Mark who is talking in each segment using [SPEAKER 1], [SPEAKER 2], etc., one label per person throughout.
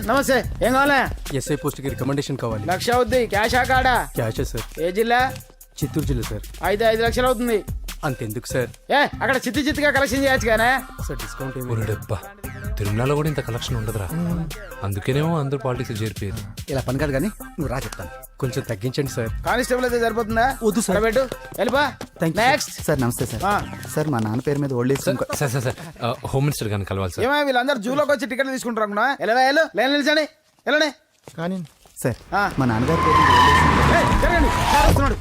[SPEAKER 1] నమస్తే. ఏం కావాలా?
[SPEAKER 2] ఎస్ఐ పోస్ట్ కి రికమెండేషన్ కావాలి.
[SPEAKER 1] 1,00,000 అవుద్ది. క్యాషా కాడా?
[SPEAKER 2] క్యాషే సార్.
[SPEAKER 1] ఏ జిల్లా?
[SPEAKER 2] చిత్తూరు జిల్లా సార్.
[SPEAKER 1] అయితే 5 లక్షలు అవుతుంది.
[SPEAKER 2] అంతెందుకు సార్?
[SPEAKER 1] అక్కడ చిత్తుగా కలెక్షన్ చేయొచ్చు కానీ
[SPEAKER 2] సార్ డిస్కౌంట్ ఏమి?
[SPEAKER 3] ఒరేడబ్బా, తిరుమలలో కూడా ఇంత కలెక్షన్ ఉండదురా. అందుకేనేమో అందరూ పాలిటిక్స్ చేరిపోయారు.
[SPEAKER 4] ఇలా పని కాదు కానీ నువ్వు రా చెప్తాను.
[SPEAKER 2] కొంచెం తగ్గించండి సార్.
[SPEAKER 1] కానిస్టేబుల్ అయితే సరిపోతుందా?
[SPEAKER 4] వద్దు సార్.
[SPEAKER 1] పెట్టు వెళ్ళిపా. నెక్స్ట్.
[SPEAKER 4] సార్ నమస్తే సార్. సార్ మా నాన్న పేరు మీద old age
[SPEAKER 3] sir sir sir sir home minister గారిని కలవాలి సార్.
[SPEAKER 1] ఏమో వీళ్ళందరూ జూలోకి వచ్చి టికెట్లు తీసుకుంటారు అనుకున్నా. లైన్ నిలిచండి. వెళ్ళండి.
[SPEAKER 4] కానీ సార్ మా నాన్నగారి పేరు మీద ఓల్డ్ ఏజ్
[SPEAKER 1] జరగండి. సార్ వస్తున్నాడు.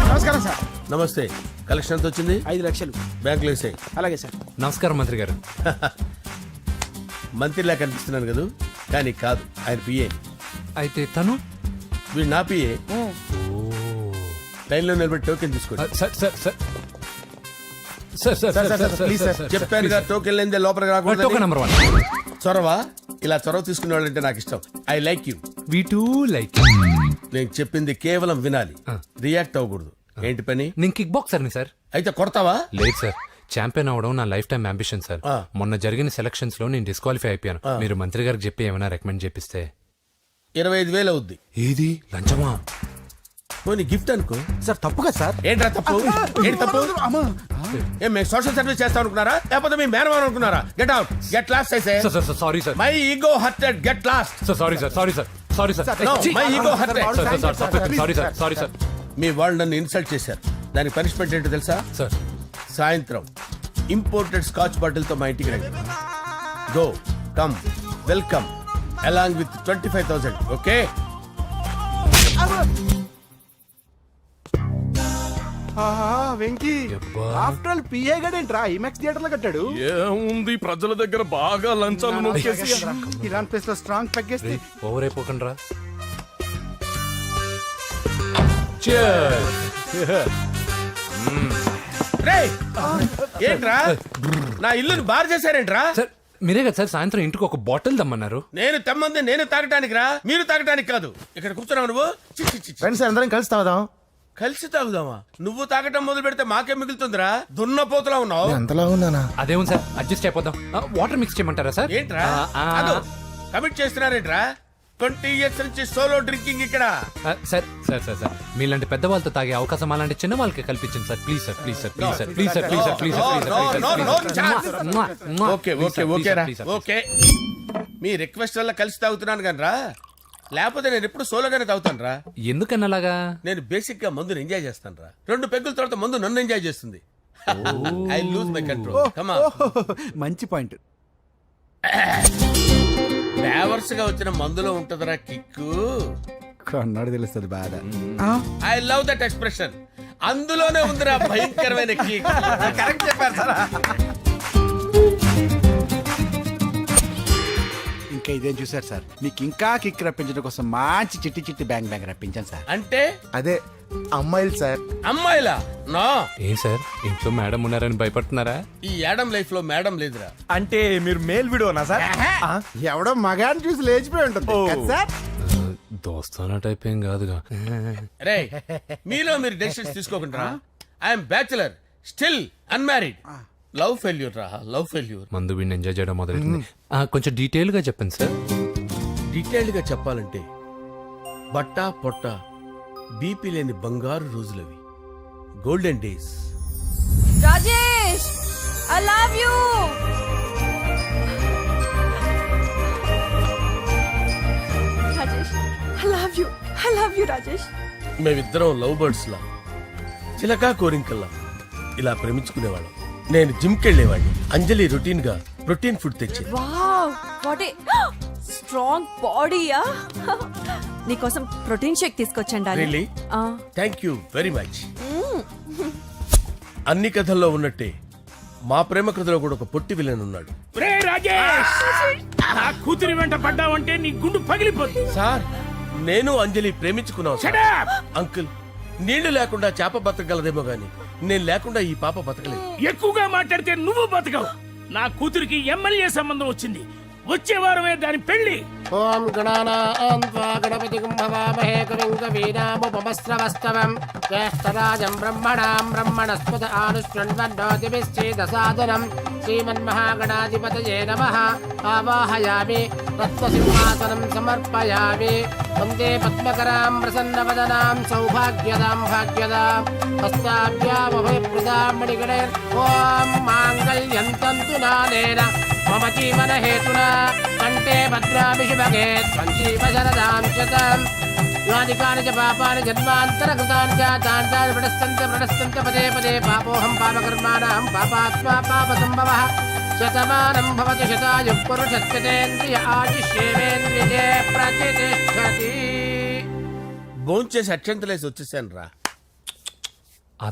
[SPEAKER 1] నమస్కారం సార్.
[SPEAKER 5] నమస్తే. కలెక్షన్ ఎంత వచ్చింది?
[SPEAKER 1] 5 లక్షలు.
[SPEAKER 5] బ్యాంకులో వేసాయి.
[SPEAKER 1] అలాగే సార్.
[SPEAKER 3] నమస్కారం మంత్రి గారు.
[SPEAKER 5] మంత్రిలా కనిపిస్తున్నాను కదా, కానీ కాదు, ఆయన పిఏ.
[SPEAKER 3] అయితే తను
[SPEAKER 5] వీడు నా పిఏ. లైన్లో నిలబడి టోకెన్ తీసుకోండి.
[SPEAKER 3] Sir sir sir sir sir
[SPEAKER 5] please sir, చెప్పానుగా టోకెన్ లేనిదే లోపలికి రాకూడదు.
[SPEAKER 3] Token number 1.
[SPEAKER 5] చొరవ. ఇలా చొరవ తీసుకునే వాళ్ళంటే నాకు ఇష్టం. I like you.
[SPEAKER 3] We two like.
[SPEAKER 5] నేను చెప్పింది కేవలం వినాలి, రియాక్ట్ అవ్వకూడదు. ఏంటి పని?
[SPEAKER 3] నేను కిక్ బాక్సర్ని సార్.
[SPEAKER 5] అయితే కొడతావా?
[SPEAKER 3] లేదు సార్, ఛాంపియన్ అవడం నా లైఫ్ టైం అంబిషన్ సార్. మొన్న జరిగిన సెలక్షన్స్ లో నేను డిస్క్వాలిఫై అయిపోయాను. మీరు మంత్రి గారికి చెప్పి ఏమైనా రికమెండ్ చేపిస్తే.
[SPEAKER 5] 25,000 అవుద్ది.
[SPEAKER 3] ఏది లంచమా?
[SPEAKER 5] పోనీ గిఫ్ట్ అనుకో.
[SPEAKER 4] సార్ తప్పుగా సార్.
[SPEAKER 5] ఏంట్రా తప్పు? ఏంటి తప్పు? ఏం మేము సోషల్ సర్వీస్ చేస్తాం అనుకున్నారా, లేకపోతే మీ మేనమాన్ అనుకున్నారా? Get out, get lost. అయితే
[SPEAKER 3] sorry sir,
[SPEAKER 5] my ego hurted, get lost.
[SPEAKER 3] Sorry sir, sorry sir, sorry sir,
[SPEAKER 5] my ego hurted.
[SPEAKER 3] Sorry sir, sorry sir.
[SPEAKER 5] మీ వాళ్ళు నన్ను ఇన్సల్ట్ చేశారు. దానికి పనిష్మెంట్ ఏంటో తెలుసా?
[SPEAKER 3] సార్
[SPEAKER 5] సాయంత్రం ఇంపోర్టెడ్ స్కాచ్ బాటిల్ తో మా ఇంటికి రండి. Go come welcome along with 25,000. Okay?
[SPEAKER 4] Venky after all PA గడేంట్రా ఇమెక్స్ థియేటర్ లో కట్టాడు.
[SPEAKER 6] ఏముంది, ప్రజల దగ్గర బాగా లంచాలు నొక్కేసి
[SPEAKER 4] ఇరాన్ ప్లేస్ లో స్ట్రాంగ్ తగ్గేస్తే
[SPEAKER 3] ఓవర్ అయిపోకండి రా.
[SPEAKER 5] రేయ్, ఏంట్రా నా ఇల్లుని బార్ చేశారేంట్రా?
[SPEAKER 3] సార్ మీరే కదా సార్ సాయంత్రం ఇంటికి ఒక బాటిల్ దమ్మన్నారు.
[SPEAKER 5] నేను తెమ్మంది నేను తాగటానికి రా, మీరు తాగటానికి కాదు. ఇక్కడ కూర్చున్నావు నువ్వు.
[SPEAKER 4] ఫ్రెండ్స్ అందరం కలిసి తాగుదాం.
[SPEAKER 5] కలిసి తాగుదామా? నువ్వు తాగటం మొదలు పెడితే మాకే మిగులుతుందిరా. దున్నపోతులా ఉన్నావు.
[SPEAKER 4] ఎంతలా ఉన్నానా?
[SPEAKER 3] అదేమో సార్, అడ్జస్ట్ అయిపోదాం. వాటర్ మిక్స్ చేయమంటారా సార్?
[SPEAKER 5] ఏంట్రా కమిట్ చేస్తున్నారేంట్రా? 20 years నుంచి సోలో డ్రింకింగ్ ఇక్కడ.
[SPEAKER 3] సార్ సార్ సార్ సార్ మీలాంటి పెద్ద వాళ్ళతో తాగే అవకాశం అలాంటి చిన్న వాళ్ళకి కల్పించండి sir. Please sir, please sir, please sir, please sir, please sir, please sir,
[SPEAKER 5] okay okay okay రా, ఓకే. మీ రిక్వెస్ట్ వల్ల కలిసి తాగుతున్నాను కానీ రా, లేకపోతే నేను ఎప్పుడు సోలోగానే తాగుతాను రా.
[SPEAKER 3] ఎందుకన్నా అలాగా?
[SPEAKER 5] నేను బేసిక్ గా మందుని ఎంజాయ్ చేస్తాను రా. 2 పెగ్గుల తర్వాత మందు నన్ను ఎంజాయ్ చేస్తుంది. I lose my control. Come on.
[SPEAKER 4] మంచి పాయింట్.
[SPEAKER 5] ఫ్లేవర్స్ గా వచ్చిన మందులో ఉంటదరా కిక్కు.
[SPEAKER 4] కన్నాడు తెలుస్తుంది బాధ.
[SPEAKER 5] I love that expression. అందులోనే ఉందిరా భయంకరమైన కిక్. కరెక్ట్ చెప్పారు సార్.
[SPEAKER 4] ఇంకా ఇదేం చూసారు సార్, మీకు ఇంకా కిక్ రప్పించడం కోసం మంచి చిట్టి చిట్టి బ్యాంగ్ బ్యాంగ్ రప్పించాను సార్.
[SPEAKER 5] అంటే
[SPEAKER 4] అదే అమ్మాయిలు సార్.
[SPEAKER 5] అమ్మాయిలా? నో.
[SPEAKER 3] ఏం సార్ ఇంట్లో మేడం ఉన్నారని భయపడుతున్నారా?
[SPEAKER 5] ఈ యాడమ్ లైఫ్ లో మేడం లేదురా.
[SPEAKER 6] అంటే మీరు మేల్ వీడియోనా సార్?
[SPEAKER 4] ఎవడో మగాన్ని చూసి లేచిపోయి ఉంటుంది కదా సార్.
[SPEAKER 3] దోస్తానా టైప్ ఏం కాదుగా.
[SPEAKER 5] రే, మీలో మీరు డెసిషన్స్ తీసుకోకుండా. I'm bachelor, still unmarried. Love failure రా, లవ్ ఫెయిల్యూర్.
[SPEAKER 3] మందు వీడిని ఎంజాయ్ చేయడం మొదలైంది. కొంచెం డీటెయిల్ గా చెప్పండి సార్.
[SPEAKER 5] డీటెయిల్డ్ గా చెప్పాలంటే బట్టా పొట్ట బీపీ లేని బంగారు రోజులవి, golden days.
[SPEAKER 7] Rajesh, I love you. Rajesh, I love you. I love you, Rajesh.
[SPEAKER 5] మేమిద్దరం లవ్ బర్డ్స్ లా, చిలకా కోరింకల్లా ఇలా ప్రేమించుకునేవాళ్ళం. నేను జిమ్ కెళ్ళేవాడిని. అంజలి రొటీన్ గా ప్రోటీన్ ఫుడ్ తెచ్చి.
[SPEAKER 7] వావ్, వాట్ ఏ స్ట్రాంగ్ బాడీయా. నీకోసం ప్రోటీన్ షేక్ తీసుకొచ్చండి.
[SPEAKER 5] Really? Thank you very much. అన్ని కథల్లో ఉన్నట్టే మా ప్రేమ కథలో కూడా ఒక పొట్టి విలన్ ఉన్నాడు.
[SPEAKER 6] కూతురి వెంట పడ్డావంటే నీ గుండు పగిలిపోతుంది.
[SPEAKER 5] సార్, నేను అంజలి ప్రేమించుకున్నాను సార్. అంకుల్, నీళ్లు లేకుండా చేప బతకగలదేమో గాని నేను లేకుండా ఈ పాప బతకలేదు.
[SPEAKER 6] ఎక్కువగా మాట్లాడితే నువ్వు బతకవు. నా కూతురికి ఎమ్మెల్యే సంబంధం వచ్చింది. వచ్చే వారమే దాని పెళ్లి.
[SPEAKER 8] ఓం గణానాం త్వా గణపతిం భవామహే కవిం కవీనాముపమస్రవస్తవం జ్యేష్ఠరాజం బ్రహ్మణాం బ్రహ్మణస్పద ఆనుష్ణ్వన్నోతిభిశ్చేదసాదనం శ్రీమన్మహాగణాధిపతయే నమః ఆవాహయామి తత్వసింహాసనం సమర్పయామి వందే పద్మకరాం ప్రసన్నవదనాం సౌభాగ్యదాం భాగ్యదాం హస్తాభ్యామభయప్రదాం మణిగణైర్ ఓం మాంగళ్యం తంతు నానేన మమ జీవన హేతునా కంటే భద్రామి శుభగే సంజీవ శరదాం శతం యాని కాని చ పాపాని జన్మాంతరకృతాని చాతాని ప్రణశ్యంత పదే పదే పాపోహం పాపకర్మాణం పాపాత్మా పాపసంభవః శతమానం భవతి శతాయుః పురుషస్యతేంద్రియ ఆయుష్యేవేంద్రియే ప్రతిష్టతి.
[SPEAKER 5] భోంచేసి అక్షంతలేసి వచ్చేసాను రా.
[SPEAKER 3] ఆ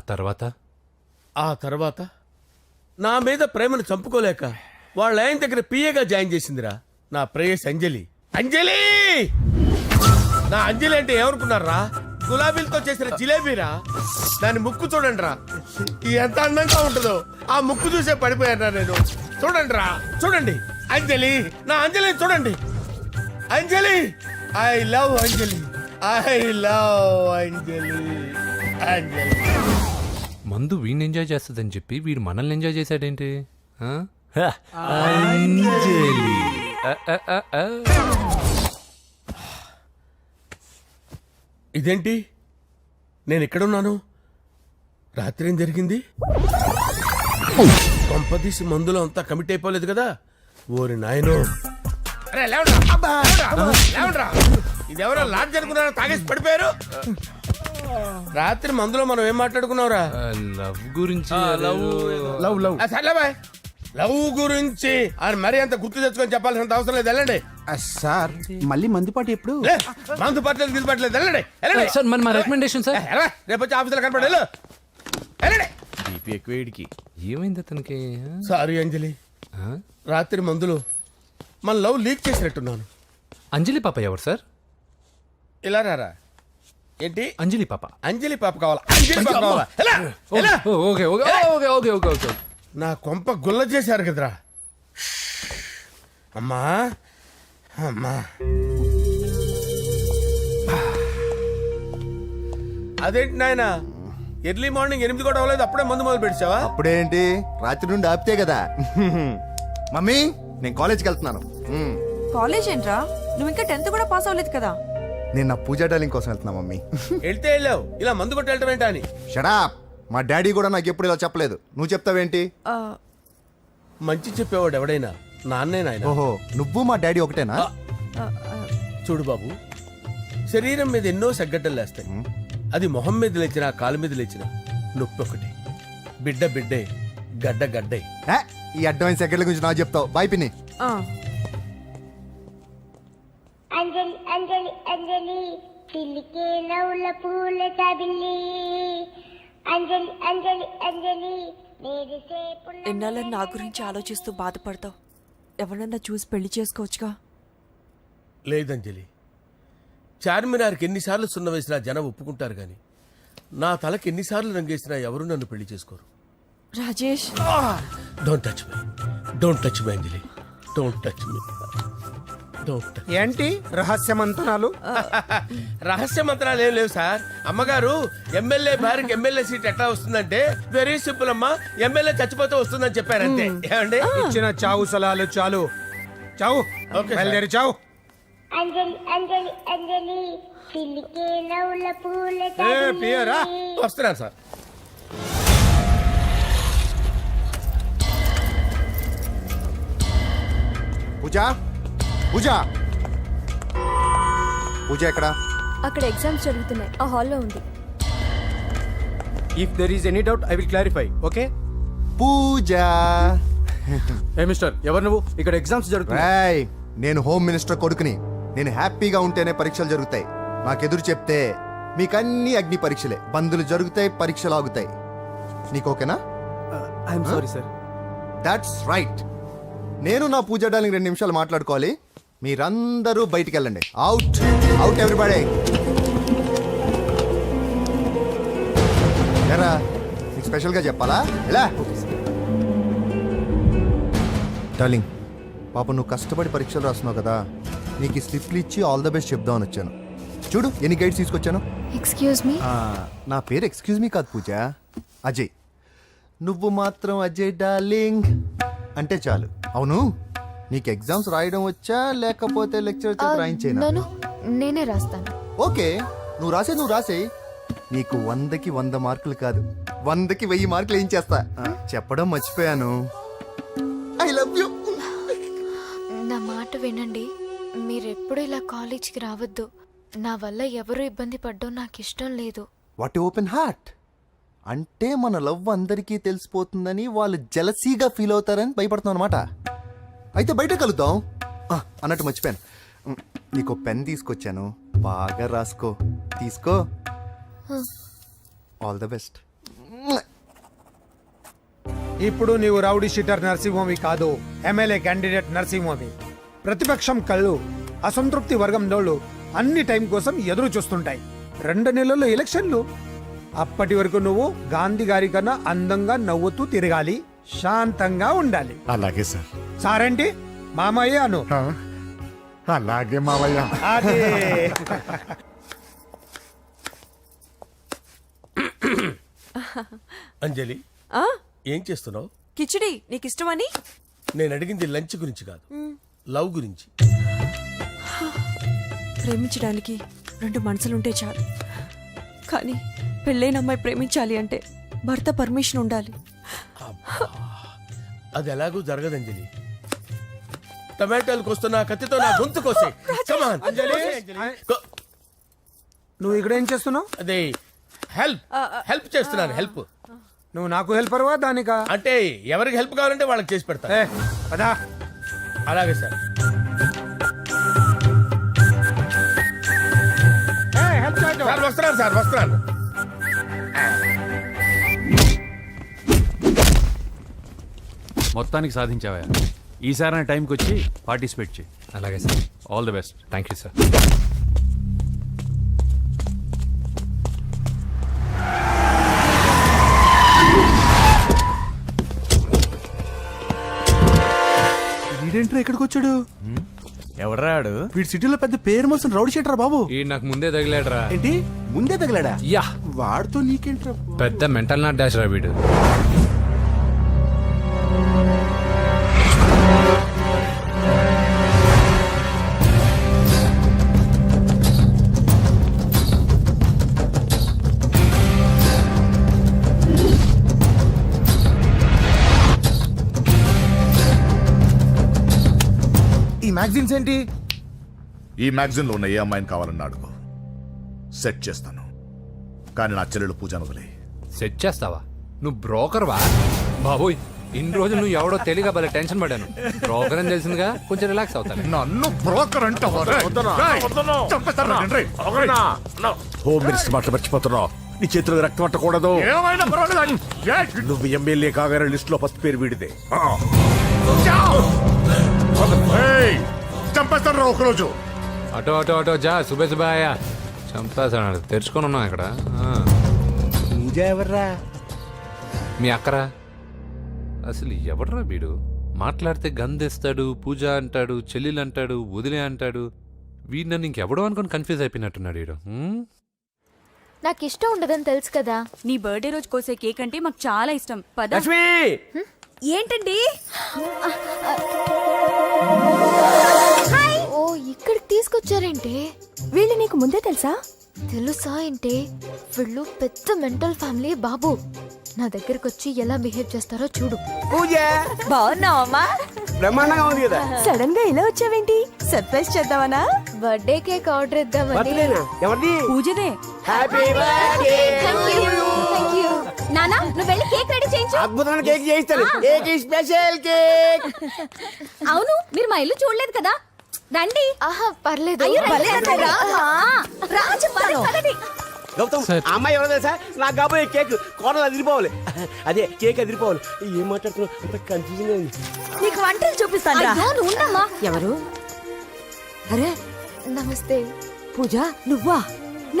[SPEAKER 5] తర్వాత నా మీద ప్రేమను చంపుకోలేక వాళ్ళ ఆయన దగ్గర పిఏగా జాయిన్ చేసిందిరా నా ప్రేయస్ అంజలి. అంజలి నా అంజలి అంటే ఏమనుకున్నారా? గులాబీలతో చేసిన జిలేబీరా. దాని ముక్కు చూడండి రా, ఎంత అందంగా ఉంటుందో. ఆ ముక్కు చూసే పడిపోయారా నేను. చూడండి రా, చూడండి అంజలి, నా అంజలి చూడండి. Anjali, I love Anjali, I love Anjali. Anjali
[SPEAKER 3] మందు వీడిని ఎంజాయ్ చేస్తుందని చెప్పి వీడు మనల్ని ఎంజాయ్ చేశాడేంటి? ఆ?
[SPEAKER 5] ఇదేంటి, నేను ఎక్కడున్నాను? రాత్రి ఏం జరిగింది? కొంపదీసి మందులో అంతా కమిట్ అయిపోలేదు కదా? ఓరి నాయనో. అరే లేవండ్రా, అబ్బా, లేవండ్రా. ఇదెవరో లాడ్జ్ అనుకున్నారా? తాగేసి పడిపోయారు. రాత్రి మందులో మనం ఏం మాట్లాడుకున్నావురా?
[SPEAKER 3] లవ్ గురించి
[SPEAKER 1] లవ్ లవ్
[SPEAKER 5] సర్లే బాయ్, లవ్ గురించి అని మరీ అంత గుర్తు తెచ్చుకొని చెప్పాల్సినంత అవసరం లేదు. వెళ్ళండి.
[SPEAKER 4] సార్ మళ్ళీ మందుపాటి ఎప్పుడు?
[SPEAKER 5] లే, మందు పట్టలేదు గిల్లు పట్టలేదు. వెళ్ళండి, వెళ్ళండి.
[SPEAKER 3] సార్ మరి మా రికమెండేషన్ సార్.
[SPEAKER 5] ఎలా? రేపు వచ్చి ఆఫీసులో కనపడి వెళ్ళు. వెళ్ళండి. బీపీ ఎక్కువ వీడికి.
[SPEAKER 3] ఏమైంది అతనికి?
[SPEAKER 5] సారీ అంజలి, రాత్రి మందులో మన లవ్ లీక్ చేసినట్టున్నాను.
[SPEAKER 3] అంజలి పాప ఎవరు సార్?
[SPEAKER 5] ఇలా రారా. ఏంటి?
[SPEAKER 3] అంజలి పాప.
[SPEAKER 5] అంజలి పాప కావాలా? అంజలి పాప కావాలా? ఎలా? ఎలా?
[SPEAKER 3] Okay okay okay okay okay okay.
[SPEAKER 5] నా కొంప గుల్ల చేశారు కదరా. అమ్మా అమ్మా, అదేంటి నాయన, ఎర్లీ మార్నింగ్ 8 కూడా అవ్వలేదు, అప్పుడే మందు మొదలు పెడిచావా?
[SPEAKER 9] అప్పుడేంటి, రాత్రి నుండి ఆపితే కదా. మమ్మీ, నేను కాలేజ్కి వెళ్తున్నాను.
[SPEAKER 7] కాలేజ్ ఏంట్రా, నువ్వు ఇంకా 10th కూడా పాస్ అవ్వలేదు కదా.
[SPEAKER 9] నేను నా పూజా డాలింగ్ కోసం వెళ్తున్నా మమ్మీ.
[SPEAKER 5] వెళ్తే వెళ్ళావు, ఇలా మందు కొట్టి వెళ్ళటం ఏంటా అని.
[SPEAKER 9] షడా, మా డాడీ కూడా నాకు ఎప్పుడు ఇలా చెప్పలేదు. నువ్వు చెప్తావేంటి?
[SPEAKER 5] మంచి చెప్పేవాడు ఎవడైనా నాన్నే నాయన.
[SPEAKER 9] ఓహో, నువ్వు మా డాడీ ఒకటేనా?
[SPEAKER 5] చూడు బాబు, శరీరం మీద ఎన్నో సగ్గడ్డలు లేస్తాయి. అది మొహం మీద లేచినా కాలు మీద లేచినా నొప్పి ఒకటి. బిడ్డ బిడ్డే, గడ్డ గడ్డే.
[SPEAKER 9] ఈ అడ్వాన్స్ సెకండ్ల గురించి నాకు చెప్తావు. బాయ్ పిన్ని.
[SPEAKER 10] అంజలి అంజలి అంజలి పిల్లికే నవ్వుల పూల తబిల్లి. అంజలి అంజలి అంజలి
[SPEAKER 7] ఎన్నాళ్ళ నా గురించి ఆలోచిస్తూ బాధపడతావు. ఎవరన్నా చూసి పెళ్లి చేసుకోవచ్చుగా.
[SPEAKER 5] లేదంజలి, చార్మినార్కి ఎన్నిసార్లు సున్న వేసినా జనం ఒప్పుకుంటారు గాని నా తలకి ఎన్నిసార్లు రంగేసినా ఎవరు నన్ను పెళ్లి చేసుకోరు.
[SPEAKER 7] Rajesh,
[SPEAKER 5] don't touch me, don't touch me Anjali, don't touch me, don't touch.
[SPEAKER 2] ఏంటి రహస్య మంతనాలు?
[SPEAKER 5] రహస్య మంత్రాలు ఏం లేవు సార్. అమ్మగారు ఎమ్మెల్యే భార్యకి ఎమ్మెల్యే సీట్ ఎట్లా వస్తుందంటే వెరీ సింపుల్ అమ్మా, ఎమ్మెల్యే చచ్చిపోతే వస్తుందని చెప్పారంతే. ఏమండి?
[SPEAKER 2] ఇచ్చిన చావు సలాలు చాలు. చావు, బయలుదేరి చావు.
[SPEAKER 10] అంజలి అంజలి అంజలి పిల్లికే నవ్వుల పూల
[SPEAKER 2] పియరా
[SPEAKER 5] వస్తున్నాను సార్.
[SPEAKER 9] పూజ, పూజ, పూజ ఎక్కడ?
[SPEAKER 10] అక్కడ ఎగ్జామ్స్ జరుగుతున్నాయి, ఆ హాల్లో ఉంది.
[SPEAKER 2] If there is any doubt I will clarify. Okay?
[SPEAKER 9] Puja.
[SPEAKER 2] ఏ మిస్టర్, ఎవరు నువ్వు? ఇక్కడ ఎగ్జామ్స్ జరుగుతున్నాయి.
[SPEAKER 9] నేను హోమ్ మినిస్టర్ కొడుకుని. నేను హ్యాపీగా ఉంటేనే పరీక్షలు జరుగుతాయి. నాకెదురు చెప్తే మీకన్నీ అగ్ని పరీక్షలే. బందులు జరుగుతాయి, పరీక్షలు ఆగుతాయి. నీకు ఓకేనా?
[SPEAKER 2] I'm sorry sir.
[SPEAKER 9] That's right. నేను నా పూజ డార్లింగ్ 2 నిమిషాలు మాట్లాడుకోవాలి. మీరందరూ బయటికి వెళ్ళండి. Out, out everybody. ఎరా, నీకు స్పెషల్గా చెప్పాలా? ఎలా డార్లింగ్, పాప నువ్వు కష్టపడి పరీక్షలు రాస్తున్నావు కదా, నీకు ఈ స్లిప్లు ఇచ్చి ఆల్ ద బెస్ట్ చెప్దామని వచ్చాను. చూడు ఎన్ని గైడ్స్ తీసుకొచ్చాను.
[SPEAKER 10] Excuse me.
[SPEAKER 9] నా పేరు ఎక్స్క్యూజ్ మీ కాదు పూజ, అజయ్. నువ్వు మాత్రం అజయ్ డార్లింగ్ అంటే చాలు. అవును, నీకు ఎగ్జామ్స్ రాయడం వచ్చా లేకపోతే లెక్చర్ రాయించేనా?
[SPEAKER 10] నన్ను నేనే రాస్తాను.
[SPEAKER 9] ఓకే, నువ్వు రాసే నీకు 100కి 100 మార్కులు కాదు, 100కి 1000 మార్కులు ఏం చేస్తా. చెప్పడం మర్చిపోయాను, ఐ లవ్ యూ.
[SPEAKER 10] నా మాట వినండి, మీరెప్పుడు ఇలా కాలేజ్కి రావద్దు. నా వల్ల ఎవరు ఇబ్బంది పడ్డం నాకు ఇష్టం లేదు.
[SPEAKER 9] వాట్ ఓపెన్ హార్ట్ అంటే మన లవ్ అందరికీ తెలిసిపోతుందని వాళ్ళు జలసీగా ఫీల్ అవుతారని భయపడుతున్నాం అనమాట. అయితే బయట కలుద్దాం. అన్నట్టు మర్చిపోయాను, నీకు పెన్ తీసుకొచ్చాను, బాగా రాసుకో. తీసుకో. All the best.
[SPEAKER 1] ఇప్పుడు నీవు రౌడీ షీటర్ నరసింహమి కాదు, ఎమ్మెల్యే క్యాండిడేట్ నరసింహమి. ప్రతిపక్షం కళ్ళు, అసంతృప్తి వర్గం నోళ్ళు అన్ని టైం కోసం ఎదురు చూస్తుంటాయి. 2 నెలల్లో ఎలక్షన్లు. అప్పటి వరకు నువ్వు గాంధీ గారి కన్నా అందంగా నవ్వుతూ తిరగాలి, శాంతంగా ఉండాలి.
[SPEAKER 6] అలాగే సార్.
[SPEAKER 1] సారేంటి మామయ్య అను.
[SPEAKER 6] అలాగే మావయ్య.
[SPEAKER 1] అదే.
[SPEAKER 5] అంజలి, ఏం చేస్తున్నావు?
[SPEAKER 7] కిచిడి నీకు ఇష్టమని.
[SPEAKER 5] నేను అడిగింది లంచ్ గురించి కాదు, లవ్ గురించి.
[SPEAKER 7] ప్రేమించడానికి 2 మనసులుంటే చాలు, కానీ పెళ్ళైన అమ్మాయి ప్రేమించాలి అంటే భర్త పర్మిషన్ ఉండాలి.
[SPEAKER 5] అది ఎలాగూ జరగదు అంజలి. టమాటాలు కోస్తున్నా కత్తితో నా గొంతు కోసే. Come on.
[SPEAKER 1] నువ్వు ఇక్కడ ఏం చేస్తున్నావు?
[SPEAKER 5] అదే హెల్ప్ చేస్తున్నాను. హెల్ప్
[SPEAKER 1] నువ్వు నాకు హెల్పర్వా దానికా?
[SPEAKER 5] అంటే ఎవరికి హెల్ప్ కావాలంటే వాళ్ళకి చేసి పెడతా.
[SPEAKER 1] పదా.
[SPEAKER 5] అలాగే సార్. సార్ వస్తున్నాను, సార్ వస్తున్నాను.
[SPEAKER 6] మొత్తానికి సాధించావా? ఈసారి టైంకి వచ్చి పార్టిసిపేట్ చేయి.
[SPEAKER 3] అలాగే sir.
[SPEAKER 6] All the best.
[SPEAKER 3] Thank you sir.
[SPEAKER 4] వీడేంట్రా ఇక్కడికి వచ్చాడు?
[SPEAKER 6] ఎవడ్రాడు?
[SPEAKER 4] వీడి సిటీలో పెద్ద పేరు మోసిన రౌడీ షీటర్ బాబు.
[SPEAKER 3] ఈ నాకు ముందే తగిలాడరా.
[SPEAKER 4] ఏంటి ముందే తగిలాడా?
[SPEAKER 3] యా,
[SPEAKER 4] వాడితో నీకేంట్రా?
[SPEAKER 3] పెద్ద మెంటల్ నాట్ డాష్ రా వీడు.
[SPEAKER 1] ఈ మ్యాగజైన్స్ ఏంటి?
[SPEAKER 11] ఈ మ్యాగజైన్ లో ఉన్న ఏ అమ్మాయిని కావాలని అడుగు, సెట్ చేస్తాను. కానీ నా చెల్లెలు పూజను వదిలే.
[SPEAKER 3] సెట్ చేస్తావా? నువ్వు బ్రోకర్ వా? బాబోయ్, ఇన్ని రోజులు నువ్వు ఎవడో తెలియక భలే టెన్షన్ పడ్డాను. బ్రోకర్ అని తెలిసిందిగా కొంచెం రిలాక్స్ అవుతాను.
[SPEAKER 11] నన్ను బ్రోకర్ అంటావా?
[SPEAKER 5] హోమ్ మినిస్టర్ మాట మర్చిపోతున్నావు. నీ చేతిలో రక్తం పట్టకూడదు. నువ్వు ఎమ్మెల్యే కాగానే లిస్ట్ లో ఫస్ట్ పేరు వీడిదే.
[SPEAKER 11] చంపేస్తాను రా ఒకరోజు.
[SPEAKER 3] అటో అటో అటో జా, సుబే సుబాయా. చంపేస్తాడు. తెరుచుకొని ఉన్నాం ఇక్కడ.
[SPEAKER 5] పూజ ఎవర్రా?
[SPEAKER 3] మీ అక్కరా? అసలు ఎవడరా వీడు? మాట్లాడితే గంధేస్తాడు, పూజ అంటాడు, చెల్లెలు అంటాడు, వదిలే అంటాడు. వీడు నన్ను ఇంకెవడో అనుకుని కన్ఫ్యూజ్ అయిపోయినట్టున్నాడు వీడు.
[SPEAKER 10] నాకు ఇష్టం ఉండదని తెలుసు కదా.
[SPEAKER 7] నీ బర్త్డే రోజు కోసే కేక్ అంటే మాకు చాలా ఇష్టం. పద.
[SPEAKER 5] లక్ష్మి,
[SPEAKER 7] ఏంటండి?
[SPEAKER 10] ఓ, ఇక్కడికి తీసుకొచ్చారేంటే? వీళ్ళు నీకు ముందే తెలుసా? తెలుసా ఏంటే? వీళ్ళు పెద్ద మెంటల్ ఫ్యామిలీ బాబు. నా దగ్గరకు వచ్చి ఎలా బిహేవ్ చేస్తారో చూడు.
[SPEAKER 5] పూజ
[SPEAKER 7] బాగున్నావమ్మా?
[SPEAKER 5] బ్రహ్మాండంగా ఉంది కదా.
[SPEAKER 7] సడన్ గా ఇలా వచ్చావేంటి? సర్ప్రైజ్ చేద్దామనా?
[SPEAKER 10] బర్త్డే కేక్ ఆర్డర్ ఇద్దామని.
[SPEAKER 5] ఎవరిది?
[SPEAKER 7] పూజదే.
[SPEAKER 5] Happy birthday.
[SPEAKER 10] Thank you. నానా, నువ్వు వెళ్ళి కేక్ రెడీ చేయించు.
[SPEAKER 5] అద్భుతమైన కేక్ చేయిస్తాను. Cake special cake.
[SPEAKER 10] అవును, మీరు మా ఇల్లు చూడలేదు కదా. రండి. ఆహా, పర్లేదు.
[SPEAKER 5] గౌతమ్, అమ్మాయి ఎవరో తెలుసా? నాకు కాబోయే కేక్ కోడలు అదిరిపోవాలి. అదే కేక్ అదిరిపోవాలి. ఏం మాట్లాడుతున్నావు? అంత కన్ఫ్యూజన్ ఉంది.
[SPEAKER 7] నీకు వంటలు చూపిస్తాను.
[SPEAKER 10] ఎవరు?
[SPEAKER 7] అరే
[SPEAKER 10] నమస్తే.
[SPEAKER 7] పూజ, నువ్వా?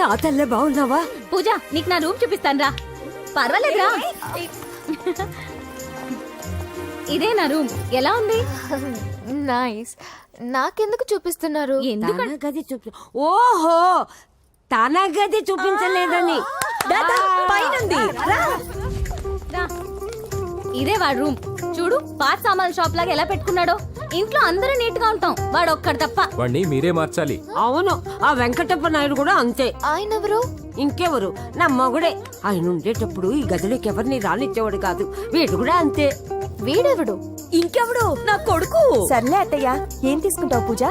[SPEAKER 7] నా తల్లే బాగున్నావా?
[SPEAKER 10] పూజ, నీకు నా రూమ్ చూపిస్తాను రా. పర్వాలేదురా. ఇదే నా రూమ్. ఎలా ఉంది? నైస్. నాకెందుకు చూపిస్తున్నారు?
[SPEAKER 12] తన గది చూపి ఓహో తన గది చూపించలేదని పైనుంది.
[SPEAKER 10] ఇదే వాడు రూమ్. చూడు పాత సామాన్ షాప్ లాగా ఎలా పెట్టుకున్నాడో. ఇంట్లో అందరూ నీట్ గా ఉంటాం, వాడు ఒక్కడు తప్ప.
[SPEAKER 2] వాడిని మీరే మార్చాలి.
[SPEAKER 12] అవును, ఆ వెంకటప్ప నాయుడు కూడా అంతే.
[SPEAKER 10] ఆయన ఎవరు?
[SPEAKER 12] ఇంకెవరు, నా మగుడే. ఆయన ఉండేటప్పుడు ఈ గదిలోకి ఎవరిని రానిచ్చేవాడు కాదు. వీడు కూడా అంతే.
[SPEAKER 10] వీడెవడు?
[SPEAKER 12] ఇంకెవడు, నా కొడుకు.
[SPEAKER 7] సర్లే అత్తయ్య, ఏం తీసుకుంటావు పూజ?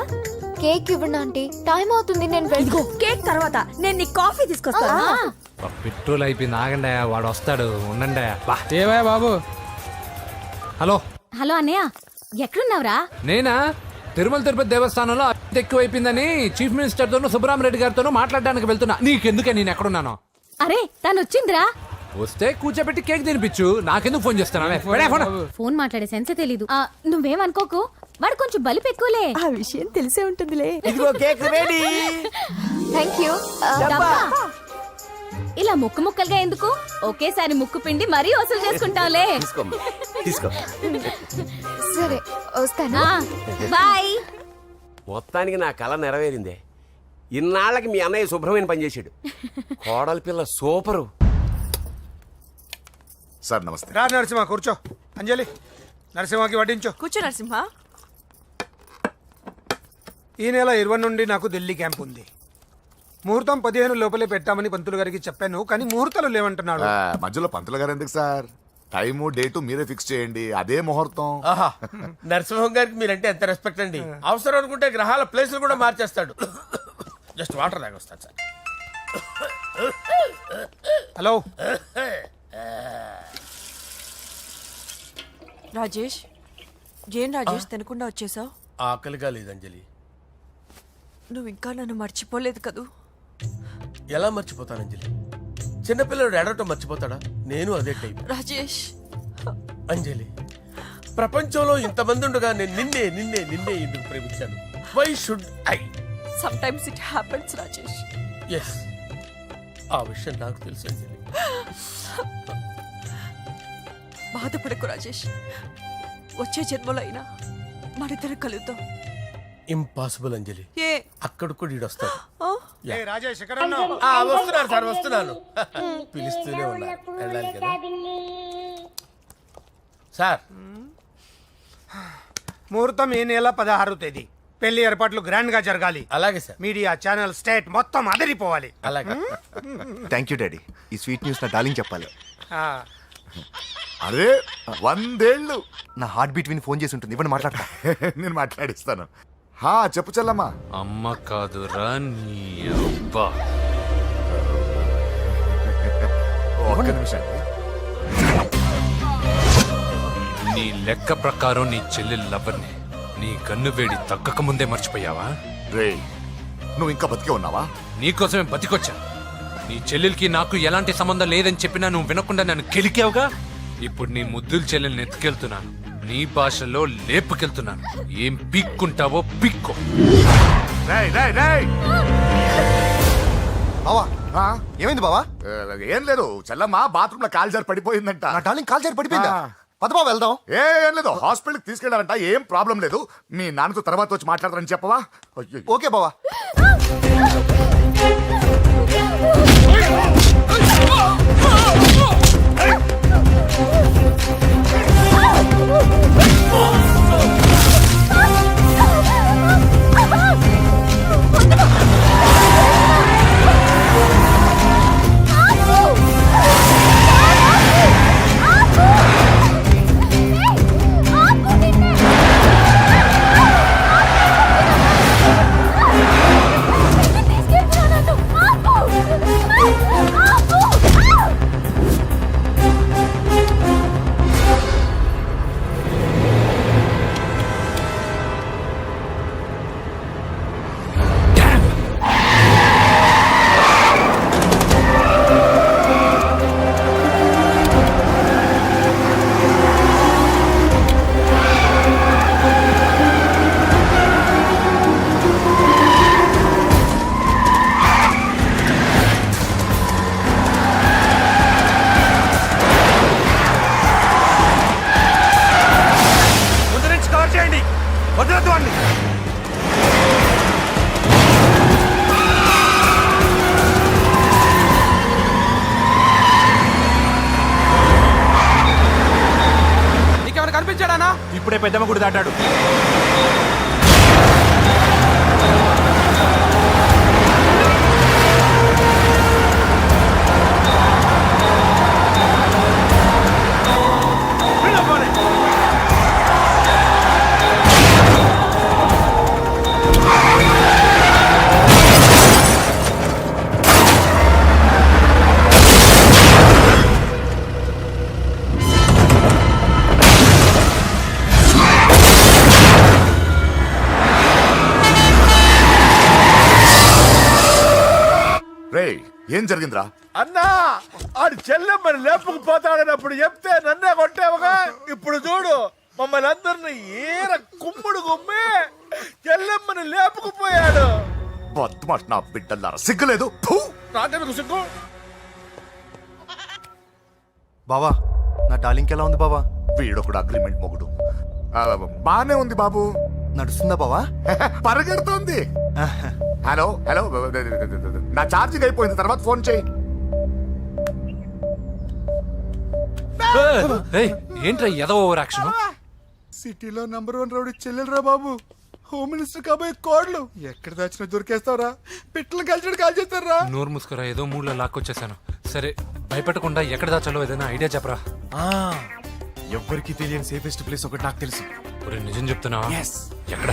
[SPEAKER 10] కేక్ ఇవ్వండి ఆంటీ, టైం అవుతుంది. నేను
[SPEAKER 12] ఇదిగో కేక్ తర్వాత నేను నీ కాఫీ తీసుకొస్తాను.
[SPEAKER 3] పెట్రోల్ అయిపోయింది, ఆగండి, వాడు వస్తాడు, ఉండండి.
[SPEAKER 2] ఏవా బాబు?
[SPEAKER 3] హలో
[SPEAKER 10] హలో అన్నయ్య, ఎక్కడున్నావురా?
[SPEAKER 3] నేనా తిరుమల తిరుపతి దేవస్థానంలో అత్యంత ఎక్కువైపోయిందని చీఫ్ మినిస్టర్ తోనూ సుబ్బరామరెడ్డి గారితోనూ మాట్లాడడానికి వెళ్తున్నా. నీకెందుకే నేను ఎక్కడున్నాను?
[SPEAKER 10] అరే తను వచ్చిందిరా.
[SPEAKER 3] వస్తే కూర్చోబెట్టి కేక్ తినిపించు, నాకెందుకు ఫోన్ చేస్తున్నా?
[SPEAKER 10] ఫోన్ మాట్లాడే సెన్స్ తెలీదు. నువ్వేమనుకోకు, వాడు కొంచెం బలిపు ఎక్కువలే.
[SPEAKER 7] ఆ విషయం తెలిసే ఉంటుందిలే.
[SPEAKER 5] ఇదిగో కేక్ రెడీ.
[SPEAKER 10] Thank you. ఇలా ముక్కు ముక్కలుగా ఎందుకు, ఒకేసారి ముక్కు పిండి మరీ వసూలు చేసుకుంటావులే.
[SPEAKER 5] తీసుకో.
[SPEAKER 10] సరే వస్తానా, బాయ్.
[SPEAKER 8] మొత్తానికి నా కళ నెరవేరిందే. ఇన్నాళ్ళకి మీ అన్నయ్య శుభ్రమైన పనిచేసాడు. కోడలి పిల్ల సూపరు.
[SPEAKER 11] సార్ నమస్తే.
[SPEAKER 1] రా నరసింహ, కూర్చో. అంజలి, నరసింహకి వడ్డించు.
[SPEAKER 7] కూర్చో నరసింహ.
[SPEAKER 1] ఈ నెల 20 నుండి నాకు ఢిల్లీ క్యాంప్ ఉంది. ముహూర్తం 15 లోపలే పెట్టామని పంతులు గారికి చెప్పాను, కానీ ముహూర్తాలు లేవంటున్నాడు.
[SPEAKER 11] మధ్యలో పంతులు గారు ఎందుకు సార్? టైము డేటు మీరే ఫిక్స్ చేయండి, అదే ముహూర్తం.
[SPEAKER 5] ఆహా, నరసింహం గారికి మీరంటే ఎంత రెస్పెక్ట్ అండి. అవసరం అనుకుంటే గ్రహాల ప్లేసులు కూడా మార్చేస్తాడు. జస్ట్ వాటర్ తాగొస్తాను సార్.
[SPEAKER 1] హలో
[SPEAKER 7] రాజేష్, ఏం రాజేష్ తినకుండా వచ్చేసావు?
[SPEAKER 5] ఆకలిగా లేదు అంజలి.
[SPEAKER 7] నువ్వు ఇంకా నన్ను మర్చిపోలేదు కదూ?
[SPEAKER 5] ఎలా మర్చిపోతాను అంజలి? చిన్నపిల్లడు ఏడవటం మర్చిపోతాడా? నేను అదే టైప్.
[SPEAKER 7] రాజేష్,
[SPEAKER 5] అంజలి, ప్రపంచంలో ఇంతమంది ఉండగా నేను నిన్నే నిన్నే నిన్నే ఎందుకు ప్రేమించాను? Why should I?
[SPEAKER 7] Sometimes it happens Rajesh.
[SPEAKER 5] Yes, ఆ విషయం నాకు తెలుసు అంజలి.
[SPEAKER 7] బాధపడకు రాజేష్, వచ్చే జన్మలో అయినా మరిద్దరు కలుద్దాం.
[SPEAKER 5] ఇంపాసిబుల్ అంజలి.
[SPEAKER 7] ఏ
[SPEAKER 5] అక్కడ కూడా ఈడు వస్తాడు.
[SPEAKER 7] ఆ?
[SPEAKER 1] ఏ రాజేష్, ఎక్కడ ఉన్నావు?
[SPEAKER 5] వస్తున్నాను సార్, వస్తున్నాను. పిలుస్తూనే ఉన్నారు, వెళ్ళాలి కదా సార్.
[SPEAKER 1] ముహూర్తం ఈ నెల 16వ తేదీ. పెళ్లి ఏర్పాట్లు గ్రాండ్ గా జరగాలి.
[SPEAKER 5] అలాగే సార్.
[SPEAKER 1] మీడియా ఛానల్ స్టేట్ మొత్తం అదిరిపోవాలి.
[SPEAKER 5] అలాగే.
[SPEAKER 9] Thank you daddy. ఈ స్వీట్ న్యూస్ నా డార్లింగ్ చెప్పాలి.
[SPEAKER 1] ఆ,
[SPEAKER 11] అరే 100 ఏళ్ళు.
[SPEAKER 9] నా హార్ట్ బీట్ విని ఫోన్ చేసి ఉంటుంది, ఇవ్వండి మాట్లాడతా.
[SPEAKER 11] నేను మాట్లాడిస్తాను. హా చెప్పు చెల్లమ్మా.
[SPEAKER 3] అమ్మ కాదురా నీ అబ్బా.
[SPEAKER 11] ఒక్క నిమిషం.
[SPEAKER 3] నీ లెక్క ప్రకారం నీ చెల్లెలు లవర్ని నీ కన్ను వేడి తగ్గక ముందే మర్చిపోయావా?
[SPEAKER 11] రే, నువ్వు ఇంకా బతికే ఉన్నావా?
[SPEAKER 3] నీకోసమే బతికొచ్చా. నీ చెల్లెలకి నాకు ఎలాంటి సంబంధం లేదని చెప్పినా నువ్వు వినకుండా నన్ను కెలికావుగా. ఇప్పుడు నీ ముద్దుల చెల్లెల్ని ఎత్తుకెళ్తున్నాను, నీ భాషలో లేపుకెళ్తున్నాను. ఏం పీక్కుంటావో పీక్కో.
[SPEAKER 11] రేయ్, రేయ్, రేయ్.
[SPEAKER 9] బావా,
[SPEAKER 11] ఆ?
[SPEAKER 9] ఏమైంది బావా?
[SPEAKER 11] ఏం లేదు, చెల్లమ్మ బాత్రూమ్ లో కాలు జారి పడిపోయిందంట.
[SPEAKER 9] నా డార్లింగ్ కాల్ చేరి పడిపోయిందా? పద బావ వెళ్దాం.
[SPEAKER 11] ఏం లేదు, హాస్పిటల్కి తీసుకెళ్ళారంట. ఏం ప్రాబ్లం లేదు. మీ నాన్నతో తర్వాత వచ్చి మాట్లాడతారని చెప్పవా? అయ్యో.
[SPEAKER 9] ఓకే బావా.
[SPEAKER 4] పెద్దమ్మ గుడి దాటాడు.
[SPEAKER 11] రే ఏం జరిగిందిరా?
[SPEAKER 5] అన్నా ఆడు చెల్లెమ్మని లేపుకుపోతాడనప్పుడు చెప్తే నన్నే కొట్టావుగా. ఇప్పుడు చూడు మమ్మల్ని అందరిని ఏర కుమ్ముడు గుమ్మి చెల్లెమ్మని లేపుకుపోయాడు.
[SPEAKER 11] బద్మాష్ నా బిడ్డల్లారా, సిగ్గులేదు? ఫు!
[SPEAKER 5] నాకెందుకు సిగ్గు?
[SPEAKER 9] బావా నా డార్లింగ్ ఎలా ఉంది బావా?
[SPEAKER 11] వీడొకడు అగ్రిమెంట్ మొగుడు. బానే ఉంది బాబు.
[SPEAKER 9] నడుస్తుందా బావా?
[SPEAKER 11] పరిగెడుతోంది. హలో హలో, నా ఛార్జింగ్ అయిపోయింది, తర్వాత ఫోన్ చేయి.
[SPEAKER 3] ఏంట్రా ఎదో ఓవర్ యాక్షన్?
[SPEAKER 4] సిటీలో నంబర్ 1 రౌడీ చెల్లెలరా బాబు. హోమ్ మినిస్టర్ కాబోయే కోడ్లు ఎక్కడ దాచినా దొరికేస్తావరా? పిట్టలు కలిసి కాల్ చేస్తారా?
[SPEAKER 3] నోరు ముసుకురా, ఏదో మూడ్లో లాక్కొచ్చేసాను. సరే భయపెట్టకుండా ఎక్కడ దాచాలో ఏదైనా ఐడియా చెప్పరా.
[SPEAKER 4] ఎవ్వరికి తెలియని సేఫెస్ట్ ప్లేస్ ఒకటి నాకు తెలుసు.
[SPEAKER 3] ఒరే నిజం చెప్తున్నావా? ఎక్కడ?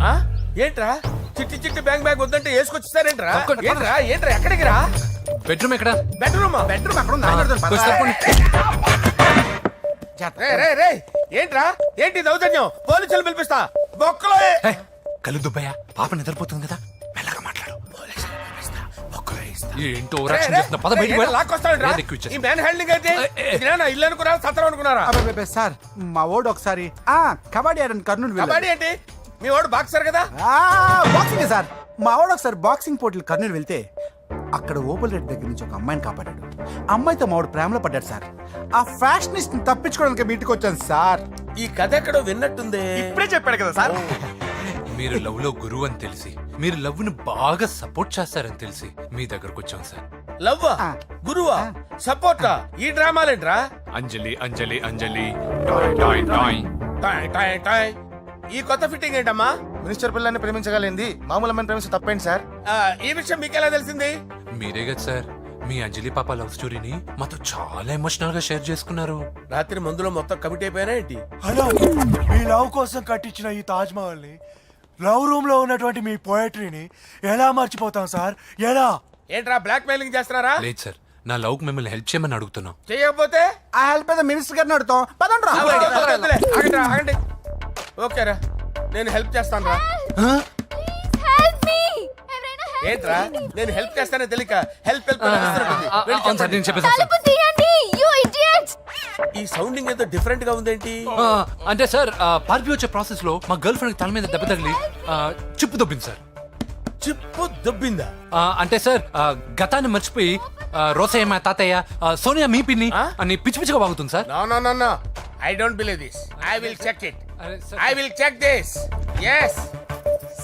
[SPEAKER 5] ఆ? ఏంట్రా చిట్టి చిట్టి బ్యాంక్ బ్యాగ్ వద్దంటే వేసుకొచ్చిస్తారేంట్రా? ఏంట్రా ఏంట్రా ఎక్కడికి రా?
[SPEAKER 3] బెడ్రూమ్ ఎక్కడ?
[SPEAKER 5] బెడ్రూమ్ అక్కడ ఏంట్రా ఏంటి దౌర్జన్యం? పోలీసులు పిలిపిస్తా. బొక్కలో
[SPEAKER 3] కళ్ళు దుబ్బయ్యా, పాప నిద్రపోతుంది కదా, మెల్లగా మాట్లాడు. ఏంటో ఓవర్ యాక్షన్ చేస్తున్నా, పద బయటికి వెళ్ళు.
[SPEAKER 5] లాక్కొస్తాడంట్రా
[SPEAKER 3] ఏది ఎక్కువ ఇచ్చేస్తా.
[SPEAKER 5] ఈ మ్యాన్ హ్యాండింగ్ అయితే ఇదేనా ఇల్లు అనుకున్నారా సత్రం అనుకున్నారా?
[SPEAKER 4] సార్ మా ఓడు ఒకసారి కబడ్డీ ఆడని కర్నూలు
[SPEAKER 5] కబడ్డీ ఏంటి? మీ వాడు బాక్సర్ కదా?
[SPEAKER 4] Boxing sir. మా వాడు ఒకసారి బాక్సింగ్ పోటీలు కర్నూలు వెళ్తే అక్కడ ఓపెల్ రెడ్డి దగ్గర నుంచి ఒక అమ్మాయిని కాపాడాడు. అమ్మాయితో మావాడు ప్రేమలో పడ్డాడు సార్. ఆ ఫ్యాషనిస్ట్ తప్పించుకోవడానికి మీటికి వచ్చాను సార్.
[SPEAKER 5] ఈ కథ ఎక్కడో విన్నట్టుంది.
[SPEAKER 4] ఇప్పుడే చెప్పాడు కదా సార్.
[SPEAKER 3] మీరు లవ్ లో గురువు అని తెలిసి, మీరు లవ్ ను బాగా సపోర్ట్ చేస్తారని తెలిసి మీ దగ్గరకు వచ్చాం సార్.
[SPEAKER 5] లవ్వా గురువా సపోర్టా? ఈ డ్రామాలేంట్రా?
[SPEAKER 3] అంజలి అంజలి అంజలి టాయ్ టాయ్ టాయ్.
[SPEAKER 5] టాయ్ టాయ్ టాయ్. ఈ కొత్త ఫిట్టింగ్ ఏంటమ్మా?
[SPEAKER 9] మినిస్టర్ పిల్లని ప్రేమించగలిగింది మామూలు అమ్మని ప్రేమించి తప్పేంటి సార్?
[SPEAKER 5] ఈ విషయం మీకెలా తెలిసింది?
[SPEAKER 3] మీరే కదా సార్ మీ అంజలి పాప లవ్ స్టోరీని మాతో చాలా ఎమోషనల్ గా షేర్ చేసుకున్నారు.
[SPEAKER 5] రాత్రి మందులో మొత్తం కమిటీ అయిపోయినా ఏంటి?
[SPEAKER 6] హలో, మీ లవ్ కోసం కట్టించిన ఈ తాజ్ మహల్ ని, లవ్ రూమ్ లో ఉన్నటువంటి మీ పోయట్రీని ఎలా మర్చిపోతాం సార్? ఎలా?
[SPEAKER 5] ఏంట్రా బ్లాక్ మెయిలింగ్ చేస్తున్నారా?
[SPEAKER 3] లేదు సార్, నా లవ్ కు మిమ్మల్ని హెల్ప్ చేయమని అడుగుతున్నాం.
[SPEAKER 5] చేయకపోతే
[SPEAKER 4] ఆ హెల్ప్ అయితే మినిస్టర్ గారిని అడుగుతాం. పదండి రా.
[SPEAKER 5] వద్దులే, ఆగండి రా, ఆగండి. ఓకేరా, నేను హెల్ప్ చేస్తాను రా. ఏంట్రా నేను హెల్ప్ చేస్తానే తెలియక హెల్ప్ హెల్ప్
[SPEAKER 3] అవును సార్, నేను చెప్పేసాను సార్.
[SPEAKER 5] ఈ సౌండింగ్ ఏదో డిఫరెంట్ గా ఉందేంటి?
[SPEAKER 3] అంటే సార్ పార్టీ వచ్చే ప్రాసెస్ లో మా గర్ల్ ఫ్రెండ్ తల మీద దెబ్బ తగిలి చిప్పు దొబ్బింది సార్.
[SPEAKER 5] చిప్పు దొబ్బిందా?
[SPEAKER 3] అంటే సార్ గతాన్ని మర్చిపోయి రోసయ్య మా తాతయ్య, సోనియా మీ పిన్ని అని పిచ్చి పిచ్చిగా వాగుతుంది sir.
[SPEAKER 5] No I don't believe this. I will check it. I will check this. yes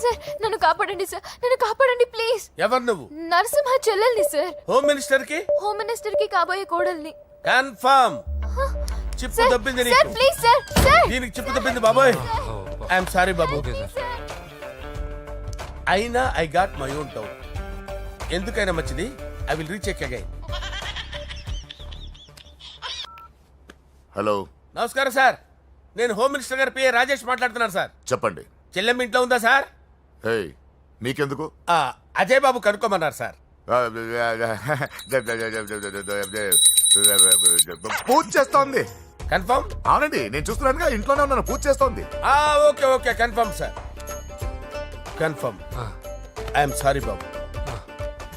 [SPEAKER 10] sir నన్ను కాపాడండి సార్, నన్ను కాపాడండి ప్లీజ్.
[SPEAKER 5] ఎవరు నువ్వు?
[SPEAKER 10] నరసింహ చెల్లెల్ని సార్.
[SPEAKER 5] హోమ్ మినిస్టర్ కి?
[SPEAKER 10] హోమ్ మినిస్టర్ కి కాబోయే కోడల్ని.
[SPEAKER 5] కన్ఫర్మ్. చిప్పు దొబ్బింది
[SPEAKER 10] సార్
[SPEAKER 5] నీకు.
[SPEAKER 10] Please sir. సార్
[SPEAKER 5] దీనికి చిప్పు దొబ్బింది బాబోయ్. ఐఎమ్ సారీ బాబు.
[SPEAKER 3] Okay sir.
[SPEAKER 5] అయినా I got my own doubt. ఎందుకైనా మంచిది, I will recheck again.
[SPEAKER 11] Hello,
[SPEAKER 5] నమస్కారం సార్, నేను హోమ్ మినిస్టర్ గారి పిఏ రాజేష్ మాట్లాడుతున్నాను సార్.
[SPEAKER 11] చెప్పండి.
[SPEAKER 5] చెల్లెమ్మ ఇంట్లో ఉందా సార్?
[SPEAKER 11] హే, మీకెందుకు?
[SPEAKER 5] అజయ్ బాబు కనుక్కోమన్నారు సార్.
[SPEAKER 11] పూజ చేస్తోంది.
[SPEAKER 5] కన్ఫర్మ్?
[SPEAKER 11] అవునండి, నేను చూస్తున్నానుగా, ఇంట్లోనే ఉన్నాను, పూజ చేస్తోంది.
[SPEAKER 5] Okay okay confirm sir, confirm. I'm sorry బాబు,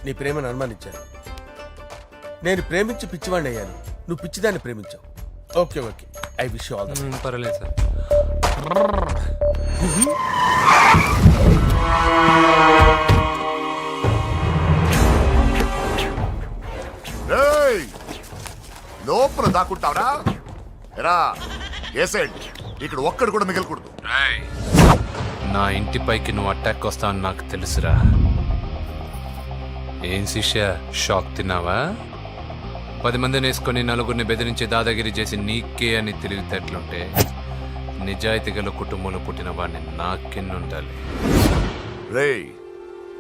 [SPEAKER 5] నీ ప్రేమను అనుమానించాను. నేను ప్రేమించి పిచ్చివాడిని అయ్యాను, నువ్వు పిచ్చిదాన్ని ప్రేమించావు. Okay okay, I wish you all the best.
[SPEAKER 3] పర్వాలేదు సార్.
[SPEAKER 11] లోపల దాక్కుంటావరా? ఎరా ఏసైడ్, ఇక్కడ ఒక్కడు కూడా మిగలకూడదు.
[SPEAKER 3] నా ఇంటిపైకి నువ్వు అటాక్ వస్తావని నాకు తెలుసురా. ఏం శిష్య, షాక్ తిన్నావా? 10 మందిని వేసుకొని నలుగురిని బెదిరించి దాదాగిరి చేసి నీకే అని తెలివితేటలుంటే నిజాయితీ గల కుటుంబంలో పుట్టిన వాడిని నాకెన్నుండాలి.
[SPEAKER 11] రేయ్,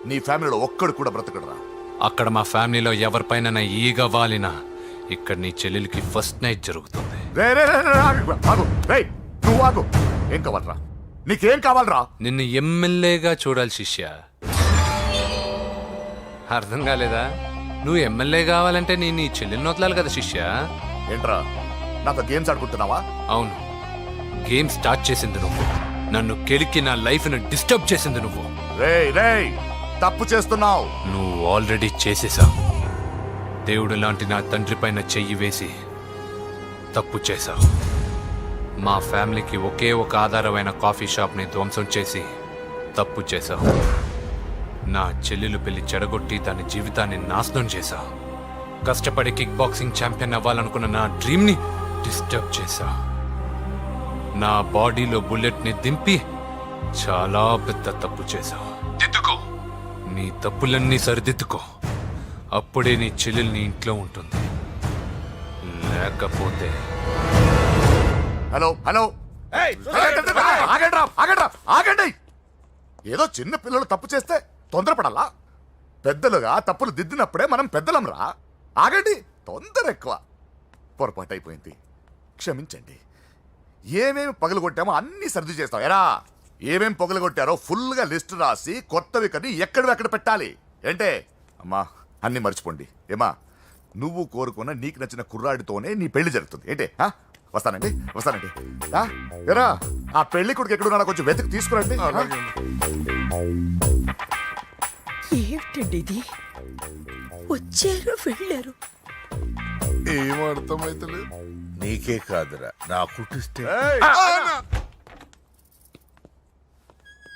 [SPEAKER 11] నీ ఫ్యామిలీలో ఒక్కడు కూడా బ్రతకడరా.
[SPEAKER 3] అక్కడ మా ఫ్యామిలీలో ఎవరిపైన ఈగ వాలినా ఇక్కడ నీ చెల్లెలికి ఫస్ట్ నైట్ జరుగుతుంది.
[SPEAKER 11] రే రే రే రే, ఆగు. రేయ్, నువ్వు ఆగు. ఏం కావాలరా? నీకేం కావాలరా?
[SPEAKER 3] నిన్ను ఎమ్మెల్యేగా చూడాలి శిష్య. అర్థం కాలేదా? నువ్వు ఎమ్మెల్యే కావాలంటే నేను నీ చెల్లెల్ని వదలాలి కదా శిష్య.
[SPEAKER 11] ఏంట్రా, నాతో గేమ్స్ ఆడుకుంటున్నావా?
[SPEAKER 3] అవును, గేమ్ స్టార్ట్ చేసింది నువ్వు. నన్ను కెలికి నా లైఫ్ను డిస్టర్బ్ చేసింది నువ్వు.
[SPEAKER 11] రేయ్ రేయ్, తప్పు చేస్తున్నావు.
[SPEAKER 3] నువ్వు ఆల్రెడీ చేసేసావు. దేవుడు లాంటి నా తండ్రి పైన చెయ్యి వేసి తప్పు చేశావు. మా ఫ్యామిలీకి ఒకే ఒక ఆధారమైన కాఫీ షాప్ని ధ్వంసం చేసి తప్పు చేశావు. నా చెల్లెలు పెళ్లి చెడగొట్టి దాని జీవితాన్ని నాశనం చేశావు. కష్టపడి కిక్ బాక్సింగ్ ఛాంపియన్ అవ్వాలనుకున్న నా డ్రీమ్ని డిస్టర్బ్ చేశావు. నా బాడీలో బుల్లెట్ని దింపి చాలా పెద్ద తప్పు చేశావు. దిద్దుకో, నీ తప్పులన్నీ సరిదిద్దుకో. అప్పుడే నీ చెల్లెలు నీ ఇంట్లో ఉంటుంది. లేకపోతే
[SPEAKER 11] హలో హలో, ఆగండి. ఏదో చిన్న పిల్లలు తప్పు చేస్తే తొందరపడాలా? పెద్దలుగా తప్పులు దిద్దినప్పుడే మనం పెద్దలంరా. ఆగండి, తొందర ఎక్కువ. పొరపాటు అయిపోయింది, క్షమించండి. ఏమేమి పగలగొట్టామో అన్ని సర్ది చేస్తాం. ఎరా, ఏమేమి పగలగొట్టారో ఫుల్గా లిస్ట్ రాసి కొత్తవి కని ఎక్కడ పెట్టాలి. ఏంటే అమ్మా, అన్ని మర్చిపోండి. ఏమా, నువ్వు కోరుకున్న నీకు నచ్చిన కుర్రాడితోనే నీ పెళ్లి జరుగుతుంది. ఏంటే వస్తానండి. ఎరా, ఆ పెళ్లి కొడుకు ఎక్కడున్నా కొంచెం వెతికి తీసుకురండి.
[SPEAKER 7] ఏమిటండి ఇది? వచ్చారు వెళ్ళారు.
[SPEAKER 11] ఏం అర్థమైతలేదు.
[SPEAKER 6] నీకే కాదురా, నా కుట్టిస్తే.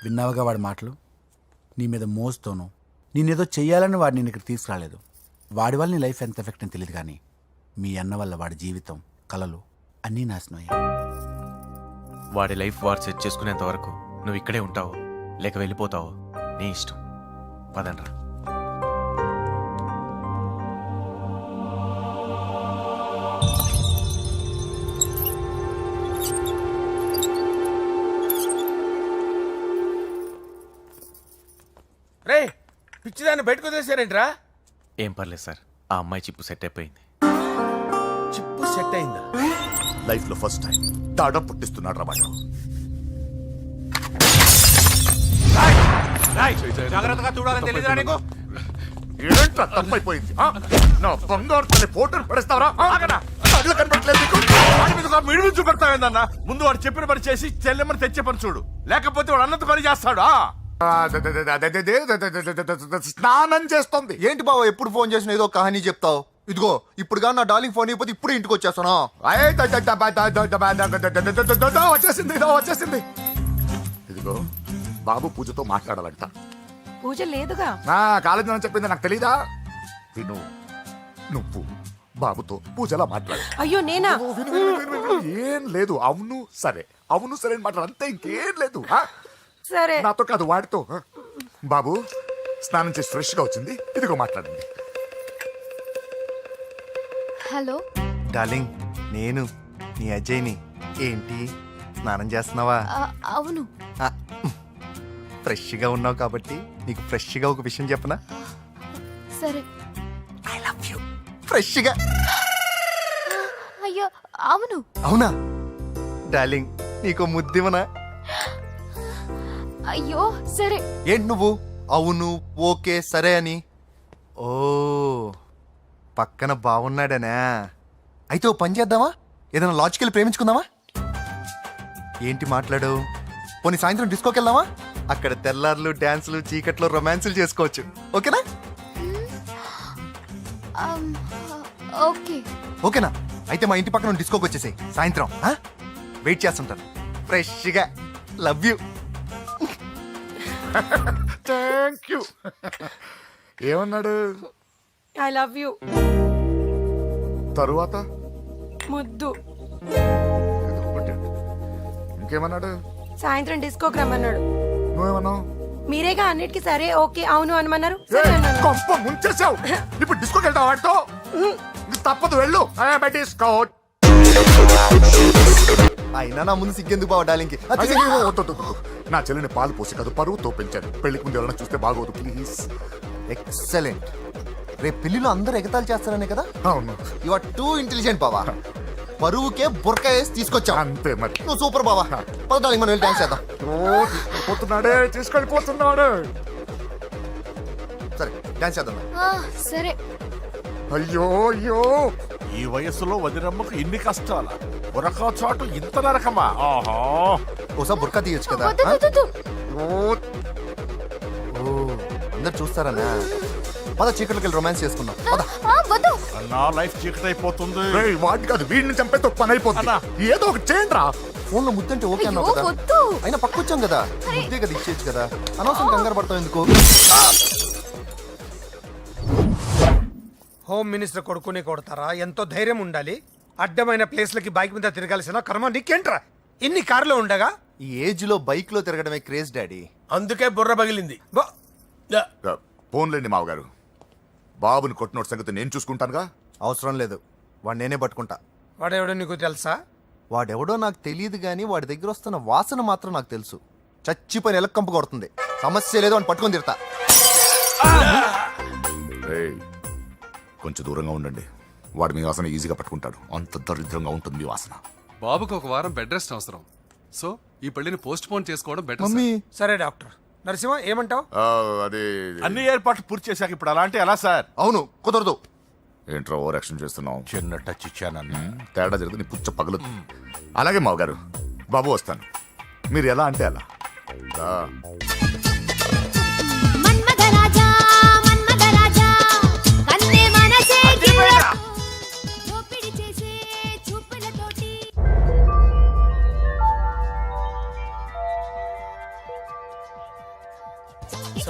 [SPEAKER 4] విన్నావుగా వాడి మాటలు? నీ మీద మోస్తోను నేనేదో చెయ్యాలని వాడు నేను ఇక్కడ తీసుకురాలేదు. వాడి వల్ల నీ లైఫ్ ఎంత ఎఫెక్ట్ అని తెలియదు, కానీ మీ అన్న వల్ల వాడి జీవితం, కలలు అన్నీ నాశనం అయ్యాయి.
[SPEAKER 13] వాడి లైఫ్ వాడు సెట్ చేసుకునేంత వరకు నువ్వు ఇక్కడే ఉంటావు, లేక వెళ్ళిపోతావు, నీ ఇష్టం. పదండ్రా.
[SPEAKER 5] రే, పిచ్చిదాన్ని బయటకు వదిలేశారేంట్రా?
[SPEAKER 13] ఏం పర్లేదు సార్, ఆ అమ్మాయి చిప్పు సెట్ అయిపోయింది.
[SPEAKER 5] చిప్పు సెట్ అయిందా?
[SPEAKER 11] లైఫ్ లో ఫస్ట్ టైం తాడం పుట్టిస్తున్నాడు రా వాడు.
[SPEAKER 3] జాగ్రత్తగా చూడాలని తెలియదురా నీకు?
[SPEAKER 11] ఏంట్రా తప్పైపోయింది? నా బంగారు తల్లి ఫోటోలు పడేస్తావరా? కళ్ళు కనపడట్లేదు నీకు?
[SPEAKER 5] వాడి మీద ఒక మిడిమి చూపెడతావేందన్నా? ముందు వాడు చెప్పిన పని చేసి చెల్లెమ్మని తెచ్చే పని చూడు, లేకపోతే వాడు అన్నంత పని చేస్తాడు.
[SPEAKER 11] స్నానం చేస్తుంది.
[SPEAKER 9] ఏంటి బావ ఎప్పుడు ఫోన్ చేసినా ఏదో కహానీ చెప్తావు? ఇదిగో ఇప్పుడు నా డార్లింగ్ ఫోన్ అయిపోతే ఇప్పుడు ఇంటికి వచ్చేస్తాను.
[SPEAKER 11] వచ్చేసింది. ఇదిగో బాబు పూజతో మాట్లాడాలంట.
[SPEAKER 12] పూజ లేదుగా.
[SPEAKER 11] కాలేజీ అని చెప్పింది నాకు తెలీదా? విను, నువ్వు బాబుతో పూజలా మాట్లాడు.
[SPEAKER 12] అయ్యో నేనా?
[SPEAKER 11] ఏం లేదు. అవును సరే అని మాట్లాడు, అంతే, ఇంకేం లేదు.
[SPEAKER 12] సరే.
[SPEAKER 11] నాతో కాదు, వాడితో. బాబు స్నానం చేసి ఫ్రెష్ గా వచ్చింది, ఇదిగో మాట్లాడండి.
[SPEAKER 10] హలో
[SPEAKER 9] డార్లింగ్, నేను నీ అజయ్ని. ఏంటి స్నానం చేస్తున్నావా?
[SPEAKER 10] అవును.
[SPEAKER 9] ఫ్రెష్గా ఉన్నావు కాబట్టి నీకు ఫ్రెష్గా ఒక విషయం చెప్పనా?
[SPEAKER 10] సరే.
[SPEAKER 9] I love you. ఫ్రెష్గా.
[SPEAKER 10] అయ్యో అవును.
[SPEAKER 9] అవునా డార్లింగ్, నీకు ముద్దివనా?
[SPEAKER 10] అయ్యో సరే.
[SPEAKER 9] ఏంటి నువ్వు అవును ఓకే సరే అని? ఓ, పక్కన బాగున్నాడనా? అయితే ఓ పని చేద్దామా? ఏదైనా లాజికల్ ప్రేమించుకుందామా? ఏంటి మాట్లాడు? పోనీ సాయంత్రం డిస్కోకి వెళ్దామా? అక్కడ తెల్లార్లు డాన్సులు, చీకట్లో రొమాన్సులు చేసుకోవచ్చు. ఓకేనా?
[SPEAKER 10] ఓకే.
[SPEAKER 9] ఓకేనా? అయితే మా ఇంటి పక్కన డిస్కోకి వచ్చేసాయి సాయంత్రం. వెయిట్ చేస్తుంటాను ఫ్రెష్గా. Love you.
[SPEAKER 11] Thank you. ఏమన్నాడు?
[SPEAKER 12] I love you.
[SPEAKER 11] తరువాత
[SPEAKER 12] ముద్దు.
[SPEAKER 11] ఇంకేమన్నాడు?
[SPEAKER 12] సాయంత్రం డిస్కోకి రమ్మన్నాడు.
[SPEAKER 11] నువ్వేమన్నావు?
[SPEAKER 12] మీరేగా అన్నిటికీ సరే ఓకే అవును అనమన్నారు. సరే అన్నాను.
[SPEAKER 11] కొంప ముంచేసావు. ఇప్పుడు డిస్కోకి వెళ్తావు వాడితో? తప్పదు వెళ్ళు పెట్టేసుకో
[SPEAKER 9] అయినా నా ముందు సిగ్గెందుకు బావ డార్లింగ్కి
[SPEAKER 11] నా చెల్లిని పాలు పోసి కాదు పరువుతో పెంచాను. పెళ్లికి ముందు ఎవరైనా చూస్తే బాగోదు ప్లీజ్.
[SPEAKER 9] ఎక్సలెంట్. రేపు పెళ్లిలో అందరూ ఎగతాళి చేస్తారనే కదా.
[SPEAKER 11] అవును
[SPEAKER 9] యు ఆర్ టూ ఇంటెలిజెంట్ బావా. పరువుకే బుర్క వేసి తీసుకొచ్చా.
[SPEAKER 11] అంతే మరి.
[SPEAKER 9] నువ్వు సూపర్ బావా. పద డార్లింగ్ మనం వెళ్ళి డాన్స్ చేద్దాం.
[SPEAKER 11] పోతున్నాడే తీసుకెళ్ళిపోతున్నాడు.
[SPEAKER 9] సరే డాన్స్ చేద్దాం.
[SPEAKER 10] సరే.
[SPEAKER 11] అయ్యో అయ్యో
[SPEAKER 6] ఈ వయసులో వదినమ్మకు ఇన్ని కష్టాల ఉరక చోటు ఇంత నరకమా? ఆహా,
[SPEAKER 9] ఓసారి బుర్కా తీయొచ్చు కదా.
[SPEAKER 10] వద్దు, వద్దు, వద్దు.
[SPEAKER 9] ఓ అందరు చూస్తారనా. పద చీకట్లోకి వెళ్ళి రొమాన్స్ చేసుకుందాం. పద.
[SPEAKER 10] వద్దు.
[SPEAKER 6] నా లైఫ్ చీకటైపోతుంది.
[SPEAKER 11] రేయ్, వాడి కాదు వీడిని చంపేతో పని అయిపోతుందా? ఏదో ఒకటి చేయండి రా.
[SPEAKER 9] ఫోన్ లో ముద్దంటే ఓకే అన్నావు
[SPEAKER 10] అయ్యో,
[SPEAKER 9] కదా.
[SPEAKER 10] వద్దు.
[SPEAKER 9] అయినా పక్కొచ్చాం కదా, ముద్దే కదా ఇచ్చేయచ్చు కదా. అనవసరం కంగారు పడతావు ఎందుకు.
[SPEAKER 1] హోమ్ మినిస్టర్ కొడుకుని కొడతారా? ఎంతో ధైర్యం ఉండాలి. అడ్డమైన ప్లేస్లకి బైక్ మీద తిరగాల్సిన కర్మ నీకేంట్రా? ఇన్ని కార్లో ఉండగా
[SPEAKER 9] ఈ ఏజ్ లో బైక్ లో తిరగడమే క్రేజ్ డాడీ.
[SPEAKER 5] అందుకే బుర్ర పగిలింది.
[SPEAKER 11] ఫోన్లేండి మావగారు. బాబుని కొట్టినోటి సంగతి నేను చూసుకుంటానుగా.
[SPEAKER 9] అవసరం లేదు, వాడు నేనే పట్టుకుంటా.
[SPEAKER 1] వాడెవడో నీకు తెలుసా?
[SPEAKER 9] వాడెవడో నాకు తెలియదు కానీ వాడి దగ్గర వస్తున్న వాసన మాత్రం నాకు తెలుసు. చచ్చిపోయిన ఎలక్కంపు కొడుతుంది. సమస్య లేదు అని పట్టుకొని తిడతా.
[SPEAKER 11] రేయ్, కొంచెం దూరంగా ఉండండి. వాడు మీ వాసన ఈజీగా పట్టుకుంటాడు. అంత దరిద్రంగా ఉంటుంది మీ వాసన.
[SPEAKER 2] బాబుకి ఒక వారం బెడ్ రెస్ట్ అవసరం. సో ఈ పెళ్లిని పోస్ట్ పోన్ చేసుకోవడం బెటర్.
[SPEAKER 9] మమ్మీ
[SPEAKER 1] సరే డాక్టర్. నరసింహ ఏమంటావు?
[SPEAKER 11] అది
[SPEAKER 6] అన్ని ఏర్పాట్లు పూర్తి చేశాక ఇప్పుడు అలాంటి ఎలా సార్?
[SPEAKER 9] అవును కుదరదు.
[SPEAKER 11] ఏంట్రా ఓవర్ యాక్షన్ చేస్తున్నావు?
[SPEAKER 6] చిన్న టచ్ ఇచ్చానన్న.
[SPEAKER 11] తేడా జరిగితే నీ పుచ్చ పగలు. అలాగే మావగారు, బాబు వస్తాను. మీరు ఎలా అంటే అలా.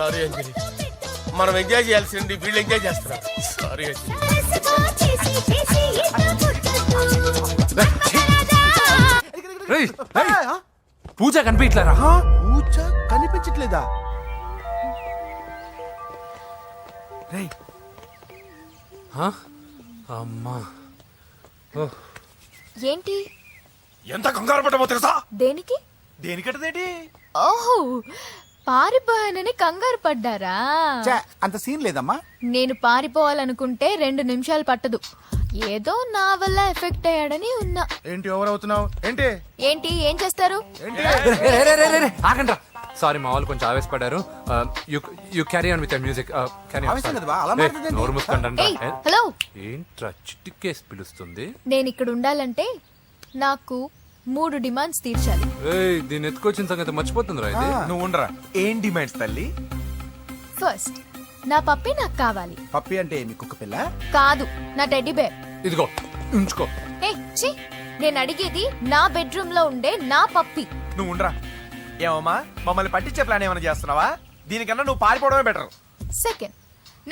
[SPEAKER 5] సారీ అంజలి, మనం ఎంజాయ్ చేయాల్సింది వీళ్ళు ఎంజాయ్ చేస్తున్నారు. సారీ అంజలి.
[SPEAKER 3] పూజ కనిపించలేరా?
[SPEAKER 4] పూజ కనిపించట్లేదా? రేయ్,
[SPEAKER 3] అమ్మా
[SPEAKER 10] ఏంటి?
[SPEAKER 6] ఎంత కంగారు పడ్డమో తెలుసా?
[SPEAKER 10] దేనికి?
[SPEAKER 6] దేనికంటదేంటి?
[SPEAKER 10] ఓహో, పారిపోయానని కంగారు పడ్డారా?
[SPEAKER 4] ఛే, అంత సీన్ లేదమ్మా.
[SPEAKER 10] నేను పారిపోవాలనుకుంటే 2 నిమిషాలు పట్టదు. ఏదో నా వల్ల ఎఫెక్ట్ అయ్యాడని ఉన్నా.
[SPEAKER 4] ఏంటి ఓవర్ అవుతున్నావు? ఏంటి
[SPEAKER 10] ఏంటి ఏం చేస్తారు?
[SPEAKER 3] ఆగండ్రా. సారీ మా వాళ్ళు కొంచెం ఆవేశపడ్డారు. You carry on with music.
[SPEAKER 4] ఆవేశం కదా బా, అలా మాట్లాడదేంటి?
[SPEAKER 3] నోరు మూసుకోండి.
[SPEAKER 10] ఏయ్, హలో.
[SPEAKER 3] ఏంట్రా చిట్టికేసి పిలుస్తుంది?
[SPEAKER 10] నేను ఇక్కడ ఉండాలంటే నాకు 3 డిమాండ్స్ తీర్చాలి.
[SPEAKER 3] ఏయ్, దీన్ని ఎత్తుకొచ్చిన సంగతి మర్చిపోతుందిరా ఇది.
[SPEAKER 6] నువ్వు ఉండరా. ఏం డిమాండ్స్ తల్లి?
[SPEAKER 10] ఫస్ట్, నా పప్పి నాకు కావాలి.
[SPEAKER 4] పప్పి అంటే మీ కుక్క పిల్ల?
[SPEAKER 10] కాదు, నా టెడ్డీ బేర్.
[SPEAKER 3] ఇదిగో ఉంచుకో.
[SPEAKER 10] ఏ ఛీ, నేను అడిగేది నా బెడ్రూమ్ లో ఉండే నా పప్పి.
[SPEAKER 6] నువ్వు ఉండరా. ఏమమ్మా, మమ్మల్ని పట్టించే ప్లాన్ ఏమైనా చేస్తున్నావా? దీనికన్నా నువ్వు పారిపోవడమే బెటర్.
[SPEAKER 10] సెకండ్,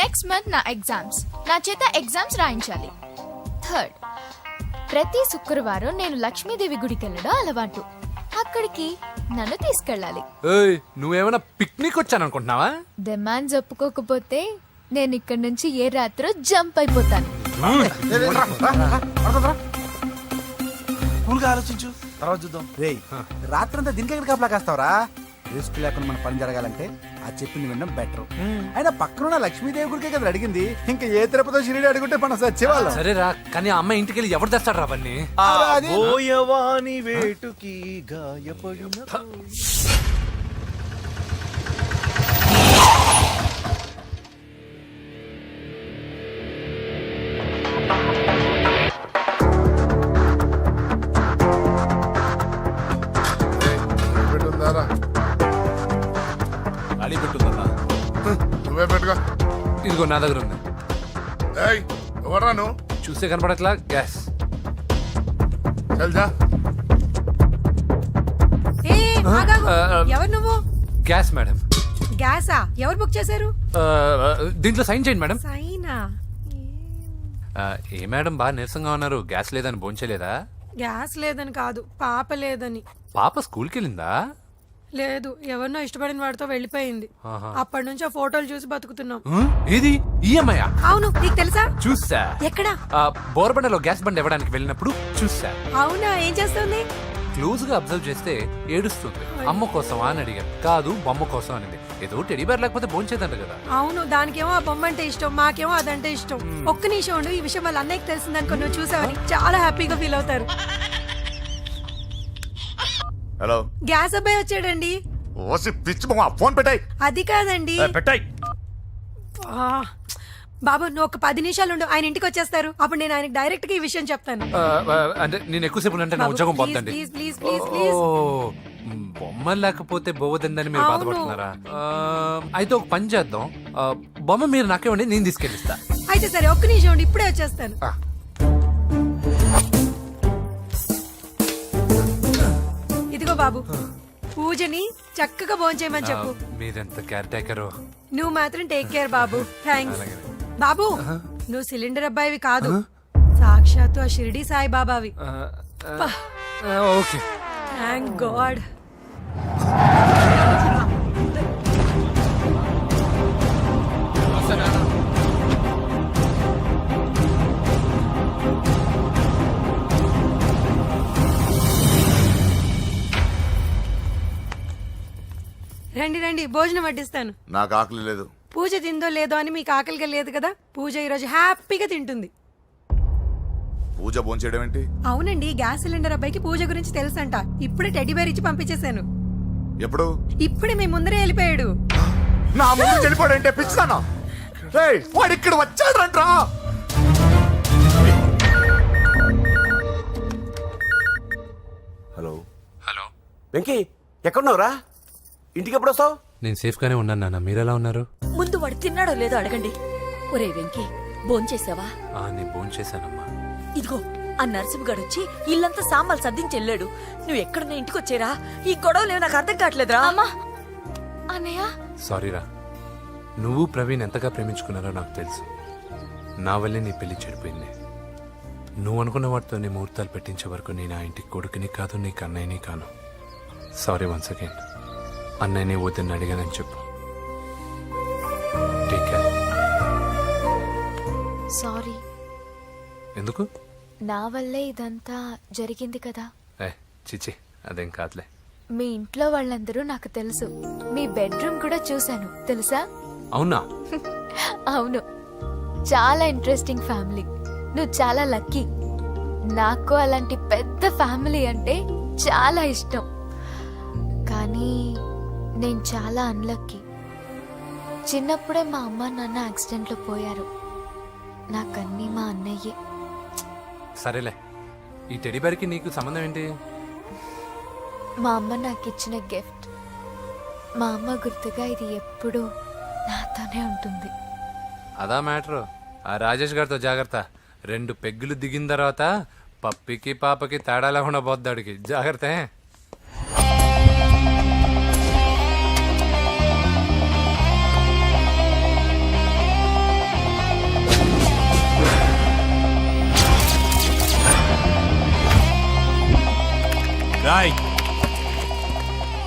[SPEAKER 10] నెక్స్ట్ మంత్ నా ఎగ్జామ్స్, నా చేత ఎగ్జామ్స్ రాయించాలి. థర్డ్, ప్రతి శుక్రవారం నేను లక్ష్మీదేవి గుడికి వెళ్ళడం అలవాటు. అక్కడికి నన్ను తీసుకెళ్ళాలి.
[SPEAKER 3] ఏయ్, నువ్వేమైనా పిక్నిక్ వచ్చాను అనుకుంటున్నావా?
[SPEAKER 10] డిమాండ్స్ ఒప్పుకోకపోతే నేను ఇక్కడ నుంచి ఏ రాత్రో జంప్ అయిపోతాను.
[SPEAKER 6] కూల్గా ఆలోచించు, తర్వాత చూద్దాం.
[SPEAKER 4] రేయ్, రాత్రంతా దీనికి ఎక్కడ కాపలా కాస్తావరా? రిస్క్ లేకుండా మన పని జరగాలంటే ఆ చెప్పింది వినడం బెటర్. అయినా పక్కన లక్ష్మీదేవి గుడికే కదా అడిగింది. ఇంకా ఏ తిరుపతి షిరిడి అడుగుంటే మనం సచ్చేవాళ్ళం.
[SPEAKER 3] సరేరా, కానీ ఆ అమ్మాయి ఇంటికి వెళ్ళి ఎవరు తెస్తాడు రా అవన్నీ?
[SPEAKER 6] ఓయవాని వేటుకి గాయపడిన
[SPEAKER 2] అడి పెట్టుందన్నా.
[SPEAKER 11] నువ్వే పెట్టుగా.
[SPEAKER 3] ఇదిగో నా దగ్గర ఉంది.
[SPEAKER 11] ఏయ్, ఎవరా నువ్వు?
[SPEAKER 3] చూస్తే కనపడట్లా. గ్యాస్.
[SPEAKER 11] చల్జా.
[SPEAKER 7] ఎవరు నువ్వు?
[SPEAKER 3] Gas madam.
[SPEAKER 7] గ్యాసా? ఎవరు బుక్ చేశారు?
[SPEAKER 3] దీంట్లో సైన్ చేయండి మేడం.
[SPEAKER 7] సైనా?
[SPEAKER 3] ఏ మేడం బాగా నీరసంగా ఉన్నారు? గ్యాస్ లేదని భోంచలేదా?
[SPEAKER 7] గ్యాస్ లేదని కాదు, పాప లేదని.
[SPEAKER 3] పాప స్కూల్కి వెళ్ళిందా?
[SPEAKER 7] లేదు, ఎవరినో ఇష్టపడిన వాడితో వెళ్ళిపోయింది.
[SPEAKER 3] ఆహా.
[SPEAKER 7] అప్పటి నుంచి ఆ ఫోటోలు చూసి బతుకుతున్నాం.
[SPEAKER 3] ఏది ఈఎంఐ?
[SPEAKER 7] అవును, నీకు తెలుసా?
[SPEAKER 3] చూసా.
[SPEAKER 7] ఎక్కడా?
[SPEAKER 3] బోర్బండలో గ్యాస్ బండ్ ఇవ్వడానికి వెళ్ళినప్పుడు చూసా.
[SPEAKER 7] అవునా, ఏం చేస్తుంది?
[SPEAKER 3] క్లోజ్ గా అబ్జర్వ్ చేస్తే ఏడుస్తుంది. అమ్మ కోసం అని అడిగాను. కాదు, బొమ్మ కోసం అనింది. ఏదో టెడీ బేర్ లేకపోతే భోంచేదంట కదా.
[SPEAKER 7] అవును, దానికేమో ఆ బొమ్మ అంటే ఇష్టం, మాకేమో అదంటే ఇష్టం. ఒక్క నిమిషం ఉండు, ఈ విషయం వాళ్ళ అన్నయ్యకి తెలిసిందనుకో, నువ్వు చూసావని చాలా హ్యాపీగా ఫీల్ అవుతారు.
[SPEAKER 11] హలో,
[SPEAKER 7] గ్యాస్ అబ్బాయి వచ్చాడండి.
[SPEAKER 11] ఓసి పిచ్చి బొమ్మ, ఫోన్ పెట్టాయి.
[SPEAKER 7] అది కాదండి.
[SPEAKER 5] పెట్టాయి.
[SPEAKER 7] ఆ, బాబు నువ్వు ఒక 10 నిమిషాలు ఉండు, ఆయన ఇంటికి వచ్చేస్తారు. అప్పుడు నేను ఆయనకి డైరెక్ట్ గా ఈ విషయం చెప్తాను.
[SPEAKER 3] అంటే నేను ఎక్కువసేపు అంటే నా
[SPEAKER 7] బాబు,
[SPEAKER 3] ఉద్యోగం
[SPEAKER 7] ప్లీజ్,
[SPEAKER 3] పోతండి.
[SPEAKER 7] Please, please, please, please.
[SPEAKER 3] బొమ్మ లేకపోతే బోవదందని మీరు
[SPEAKER 7] అవును.
[SPEAKER 3] బాధపడుతున్నారా? అయితే ఒక పని చేద్దాం. బొమ్మ మీరు నాకేమండి, నేను తీసుకెళ్ళిస్తా.
[SPEAKER 7] అయితే సరే, ఒక్క నిమిషం ఉండి, ఇప్పుడే వచ్చేస్తాను. ఇదిగో బాబు, పూజని చక్కగా భోంచేయమని చెప్పు.
[SPEAKER 3] మీరెంత కేర్ టేకరు.
[SPEAKER 7] నువ్వు మాత్రం టేక్ కేర్ బాబు. థ్యాంక్స్ బాబు. నువ్వు సిలిండర్ అబ్బాయివి కాదు, సాక్షాత్తు ఆ షిరిడి సాయి బాబావి.
[SPEAKER 3] Okay,
[SPEAKER 7] thank god. రండి రండి, భోజనం వడ్డిస్తాను.
[SPEAKER 11] నాకు ఆకలి లేదు.
[SPEAKER 7] పూజ తిందో లేదో అని మీకు ఆకలిగా లేదు కదా. పూజ ఈరోజు హ్యాపీగా తింటుంది.
[SPEAKER 11] పూజ భోంచేయడం ఏంటి?
[SPEAKER 7] అవునండి, గ్యాస్ సిలిండర్ అబ్బాయికి పూజ గురించి తెలుసంట. ఇప్పుడే టెడ్డీ బేర్ ఇచ్చి పంపించేశాను.
[SPEAKER 11] ఎప్పుడు?
[SPEAKER 7] ఇప్పుడే మీ ముందరే వెళ్ళిపోయాడు.
[SPEAKER 11] నా ముందు చెడిపోయాడంటే పిచ్చిదానా? రేయ్, వాడు ఇక్కడ వచ్చాడంట్రా.
[SPEAKER 8] Hello
[SPEAKER 3] hello.
[SPEAKER 8] వెంకీ, ఎక్కడున్నావురా? ఇంటికి ఎప్పుడు వస్తావు?
[SPEAKER 3] నేను సేఫ్ గానే ఉన్నాను నాన్న, మీరెలా ఉన్నారు?
[SPEAKER 14] ముందు వాడు తిన్నాడో లేదో అడగండి. ఒరే వెంకీ, భోంచేసావా?
[SPEAKER 3] నేను భోంచేశానమ్మా.
[SPEAKER 14] ఇదిగో ఆ నరసింహగాడు వచ్చి ఇల్లంతా సామాన్లు సర్దించి వెళ్ళాడు. నువ్వు ఎక్కడున్నా ఇంటికి వచ్చేరా? ఈ గొడవలేవు నాకు అర్థం కావట్లేదురా.
[SPEAKER 10] అమ్మా, అన్నయ్య,
[SPEAKER 3] సారీరా. నువ్వు ప్రవీణ్ ఎంతగా ప్రేమించుకున్నారో నాకు తెలుసు. నా వల్లే నీ పెళ్లి చెడిపోయింది. నువ్వు అనుకున్న వాటితో నీ ముహూర్తాలు పెట్టించే వరకు నేను ఆ ఇంటికి కొడుకుని కాదు, నీకు అన్నయ్యని కాను. Sorry once again. అన్నయ్యని వద్దని అడిగానని చెప్పు. Take care.
[SPEAKER 10] సారీ.
[SPEAKER 3] ఎందుకు?
[SPEAKER 10] నా వల్లే ఇదంతా జరిగింది కదా.
[SPEAKER 3] చిచి, అదేం కాదులే.
[SPEAKER 10] మీ ఇంట్లో వాళ్ళందరూ నాకు తెలుసు. మీ బెడ్రూమ్ కూడా చూశాను, తెలుసా?
[SPEAKER 3] అవునా?
[SPEAKER 10] అవును, చాలా ఇంట్రెస్టింగ్ ఫ్యామిలీ. నువ్వు చాలా లక్కీ. నాకు అలాంటి పెద్ద ఫ్యామిలీ అంటే చాలా ఇష్టం. కానీ నేను చాలా అన్లక్కీ. చిన్నప్పుడే మా అమ్మ నాన్న యాక్సిడెంట్లో పోయారు. నాకన్నీ మా అన్నయ్యే.
[SPEAKER 3] సరేలే, ఈ టెడీ బేర్కి నీకు సంబంధం ఏంటి?
[SPEAKER 10] మా అమ్మ నాకు ఇచ్చిన గిఫ్ట్. మా అమ్మ గుర్తుగా ఇది ఎప్పుడూ నాతోనే ఉంటుంది.
[SPEAKER 3] అదా మ్యాటర్. ఆ రాజేష్ గారితో జాగ్రత్త. 2 పెగ్గులు దిగిన తర్వాత పప్పికి పాపకి తేడా లేకుండా పోద్దాడికి. జాగ్రత్త.
[SPEAKER 13] రాయ్,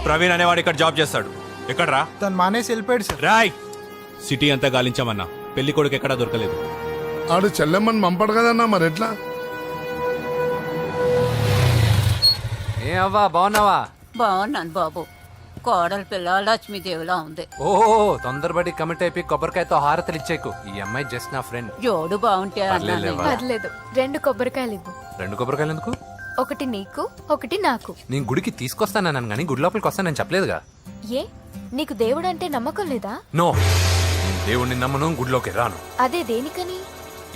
[SPEAKER 13] ప్రవీణ్ అనేవాడు ఇక్కడ జాబ్ చేస్తాడు. ఎక్కడ్రా?
[SPEAKER 4] తను మానేసి వెళ్ళిపోయాడు సార్.
[SPEAKER 13] రాయ్, సిటీ అంతా గాలించామన్నా, పెళ్లి కొడుకు ఎక్కడా దొరకలేదు.
[SPEAKER 6] ఆడు చెల్లెమ్మని పంపడు కదన్నా, మరి ఎట్లా?
[SPEAKER 3] ఏ అవ్వా, బాగున్నావా?
[SPEAKER 12] బాగున్నాను బాబు. కోడలి పిల్ల లక్ష్మీదేవిలా ఉంది.
[SPEAKER 3] ఓ, తొందరపడి కమిట్ అయిపోయి కొబ్బరికాయతో హారతలు ఇచ్చేకు. ఈ అమ్మాయి జస్ట్ నా ఫ్రెండ్.
[SPEAKER 12] జోడు బాగుంటే
[SPEAKER 3] పర్లేదులే,
[SPEAKER 12] అన్నాను.
[SPEAKER 3] వా.
[SPEAKER 10] పర్లేదు, 2 కొబ్బరికాయలు ఇవ్వు.
[SPEAKER 3] 2 కొబ్బరికాయలు ఎందుకు?
[SPEAKER 10] ఒకటి నీకు, ఒకటి నాకు.
[SPEAKER 3] నేను గుడికి తీసుకొస్తానన్నాను కానీ గుడి లోపలికి వస్తానని చెప్పలేదుగా.
[SPEAKER 10] ఏ, నీకు దేవుడు అంటే నమ్మకం లేదా?
[SPEAKER 3] నో, నేను దేవుడిని నమ్మను, గుడిలోకి రాను.
[SPEAKER 10] అదే దేనికని?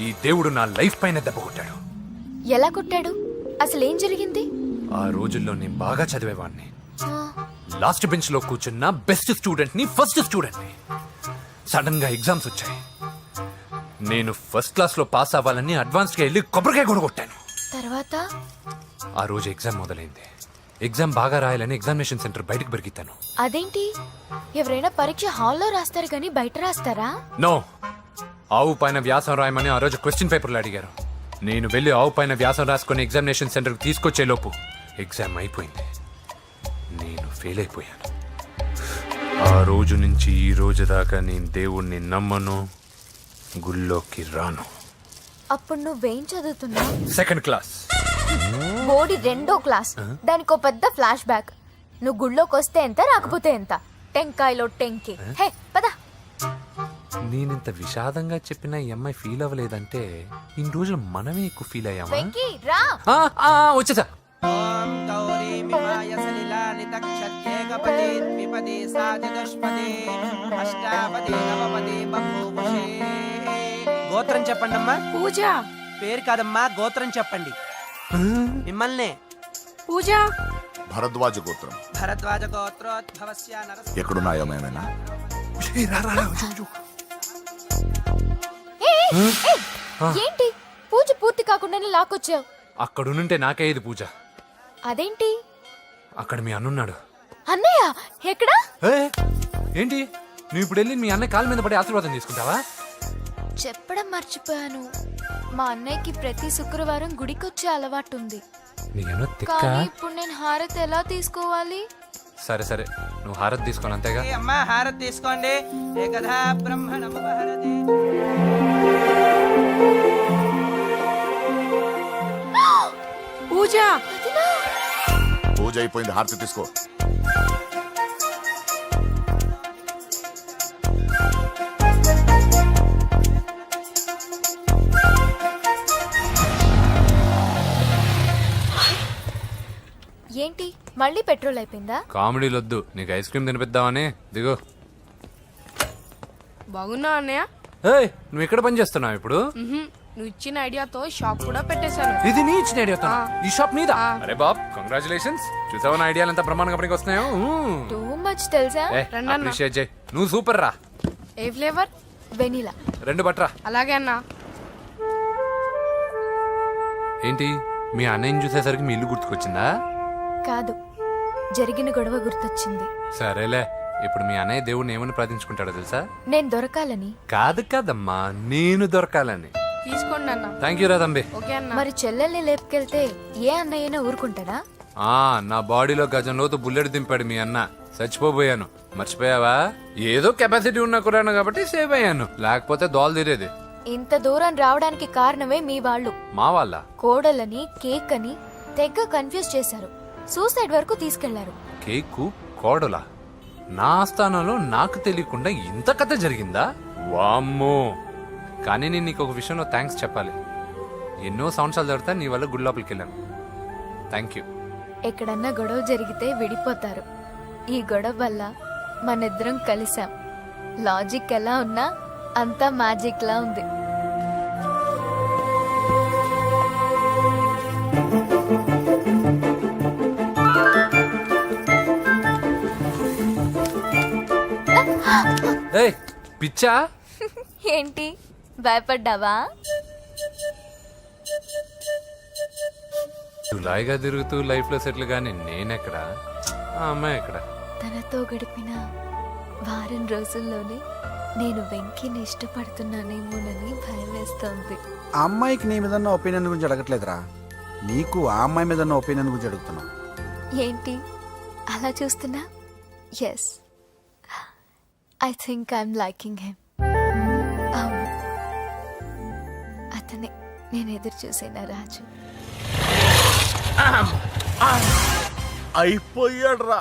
[SPEAKER 3] ఈ దేవుడు నా లైఫ్ పైన దెబ్బ కొట్టాడు.
[SPEAKER 10] ఎలా కొట్టాడు? అసలేం జరిగింది?
[SPEAKER 3] ఆ రోజుల్లో నేను బాగా చదివేవాడిని.
[SPEAKER 10] ఆ,
[SPEAKER 3] లాస్ట్ బెంచ్ లో కూర్చున్న బెస్ట్ స్టూడెంట్ ని, ఫస్ట్ స్టూడెంట్ ని. సడన్ గా ఎగ్జామ్స్ వచ్చాయి. నేను ఫస్ట్ క్లాస్ లో పాస్ అవ్వాలని అడ్వాన్స్ గా వెళ్ళి కొబ్బరికాయ కూడా కొట్టాను.
[SPEAKER 10] తర్వాత?
[SPEAKER 3] ఆ రోజు ఎగ్జామ్ మొదలైంది. ఎగ్జామ్ బాగా రాయాలని ఎగ్జామినేషన్ సెంటర్ బయటకు పెరిగితాను.
[SPEAKER 10] అదేంటి, ఎవరైనా పరీక్ష హాల్లో రాస్తారు కానీ బయట రాస్తారా?
[SPEAKER 3] నో, ఆవు పైన వ్యాసం రాయమని ఆ రోజు క్వశ్చన్ పేపర్లు అడిగారు. నేను వెళ్ళి ఆవు పైన వ్యాసం రాసుకుని ఎగ్జామినేషన్ సెంటర్కి తీసుకొచ్చే లోపు ఎగ్జామ్ అయిపోయింది. నేను ఫెయిల్ అయిపోయాను. ఆ రోజు నుంచి ఈ రోజు దాకా నేను దేవుణ్ణి నమ్మను, గుళ్ళోకి రాను.
[SPEAKER 10] అప్పుడు నువ్వేం చదువుతున్నావు?
[SPEAKER 3] Second class.
[SPEAKER 10] బోడి 2వ క్లాస్. దానికో పెద్ద ఫ్లాష్ బ్యాక్. నువ్వు గుళ్ళోకి వస్తే ఎంత, రాకపోతే ఎంత. టెంకాయలో టెంకి. హే పద.
[SPEAKER 3] నేనింత విషాదంగా చెప్పిన ఈ అమ్మాయి ఫీల్ అవ్వలేదంటే ఇన్ని రోజులు మనమే ఎక్కువ ఫీల్ అయ్యామా?
[SPEAKER 10] వెంకీ రా.
[SPEAKER 3] వచ్చేసా.
[SPEAKER 15] గోత్రం చెప్పండి అమ్మా.
[SPEAKER 7] పూజ.
[SPEAKER 15] పేరు కాదమ్మా, గోత్రం చెప్పండి. మిమ్మల్నే.
[SPEAKER 7] పూజ.
[SPEAKER 11] భరద్వాజ గోత్రం.
[SPEAKER 15] భరద్వాజ గోత్రోద్భవస్య నరసింహ.
[SPEAKER 11] ఎక్కడున్నాయో మేమైనా?
[SPEAKER 10] ఏంటి పూజ పూర్తి కాకుండానే లాక్కొచ్చావు?
[SPEAKER 3] అక్కడుంటే నాకే ఇది పూజ.
[SPEAKER 10] అదేంటి?
[SPEAKER 3] అక్కడ మీ అన్నున్నాడు.
[SPEAKER 10] అన్నయ్య ఎక్కడా?
[SPEAKER 3] ఏంటి నువ్వు ఇప్పుడు వెళ్ళి మీ అన్నయ్య కాళ్ళ మీద పడి ఆశీర్వాదం తీసుకుంటావా?
[SPEAKER 10] చెప్పడం మర్చిపోయాను. మా అన్నయ్యకి ప్రతి శుక్రవారం గుడికొచ్చే అలవాటు ఉంది.
[SPEAKER 3] నీకేమో తిక్క.
[SPEAKER 10] కానీ ఇప్పుడు నేను హారతి ఎలా తీసుకోవాలి?
[SPEAKER 3] సరే సరే, నువ్వు హారతి తీసుకోను అంతేగా.
[SPEAKER 15] ఏ అమ్మా, హారతి తీసుకోండి. ఏకదా బ్రహ్మణముపహరతి.
[SPEAKER 7] పూజ.
[SPEAKER 11] పూజ అయిపోయింది, హారతి తీసుకో.
[SPEAKER 10] ఏంటి మళ్ళీ పెట్రోల్ అయిపోయిందా?
[SPEAKER 3] కామెడీలు వద్దు, నీకు ఐస్ క్రీమ్ తినిపిద్దామని. దిగు.
[SPEAKER 7] బాగున్నా అన్నయ్య?
[SPEAKER 3] ఏయ్, నువ్వు ఎక్కడ పని చేస్తున్నావు ఇప్పుడు?
[SPEAKER 7] నువ్వు ఇచ్చిన ఐడియాతో షాప్ కూడా పెట్టేశాను.
[SPEAKER 3] ఇది నీ ఇచ్చిన ఐడియా? ఈ షాప్ మీద? అరే బాబ్, కంగ్రాచులేషన్స్. చూసావా నా ఐడియాలు ఎంత బ్రహ్మాండంగా పనికి వస్తున్నాయో?
[SPEAKER 10] టూ మచ్ తెలుసా?
[SPEAKER 3] అప్రిషియేట్ చేయి. నువ్వు సూపర్ రా.
[SPEAKER 7] ఏ ఫ్లేవర్?
[SPEAKER 10] వెనిలా.
[SPEAKER 3] 2 బట్రా.
[SPEAKER 7] అలాగే అన్నా.
[SPEAKER 3] ఏంటి మీ అన్నయ్యని చూసేసరికి మీ ఇల్లు గుర్తుకొచ్చిందా?
[SPEAKER 10] కాదు, జరిగిన గొడవ గుర్తొచ్చింది.
[SPEAKER 3] సరేలే, ఇప్పుడు మీ అన్నయ్య దేవుడిని ఏమని ప్రార్థించుకుంటాడో తెలుసా?
[SPEAKER 10] నేను దొరకాలని.
[SPEAKER 3] కాదు కాదమ్మా, నేను దొరకాలని.
[SPEAKER 7] తీసుకోండి అన్న.
[SPEAKER 3] థ్యాంక్ యూ రా తంబి.
[SPEAKER 7] ఓకే అన్న.
[SPEAKER 10] మరి చెల్లెల్ని లేపుకెళ్తే ఏ అన్నయ్యనా ఊరుకుంటాడా?
[SPEAKER 3] నా బాడీలో గజం లోతు బుల్లెట్ దింపాడు మీ అన్న. చచ్చిపోబోయాను. మర్చిపోయావా? ఏదో కెపాసిటీ ఉన్న కురాను కాబట్టి సేవ్ అయ్యాను, లేకపోతే దోలు తీరేది.
[SPEAKER 10] ఇంత దూరం రావడానికి కారణమే మీ వాళ్ళు.
[SPEAKER 3] మా వాళ్ళ
[SPEAKER 10] కోడలని కేక్ అని తెగ కన్ఫ్యూజ్ చేశారు. సూసైడ్ వరకు తీసుకెళ్లారు.
[SPEAKER 3] కేకు కోడలా? నా స్థానంలో నాకు తెలియకుండా ఇంత కథ జరిగిందా? వామ్మో. కానీ నేను నీకు ఒక విషయంలో థ్యాంక్స్ చెప్పాలి. ఎన్నో సంవత్సరాలు తర్వాత నీ వల్ల గుడి లోపలికి వెళ్ళాను. Thank you.
[SPEAKER 10] ఎక్కడన్నా గొడవ జరిగితే విడిపోతారు. ఈ గొడవ వల్ల మనిద్దరం కలిసాం. లాజిక్ ఎలా ఉన్నా అంతా మ్యాజిక్ లా ఉంది.
[SPEAKER 3] ఏయ్ పిచ్చా?
[SPEAKER 10] ఏంటి భయపడ్డావా?
[SPEAKER 3] జులాయిగా తిరుగుతూ లైఫ్ లో సెటిల్ గాని నేనెక్కడ, ఆ అమ్మాయి ఎక్కడ?
[SPEAKER 10] తనతో గడిపిన వారం రోజుల్లోనే నేను వెంకీని ఇష్టపడుతున్నానేమోనని భయం వేస్తోంది.
[SPEAKER 4] ఆ అమ్మాయికి నీ మీద ఒపీనియన్ గురించి అడగట్లేదురా, నీకు ఆ అమ్మాయి మీద ఒపీనియన్ గురించి అడుగుతున్నావు.
[SPEAKER 10] ఏంటి అలా చూస్తున్నా? Yes, I think I'm liking him. అవును, అతనే నేను ఎదురు చూసిన రాజు.
[SPEAKER 11] అయిపోయాడు రా.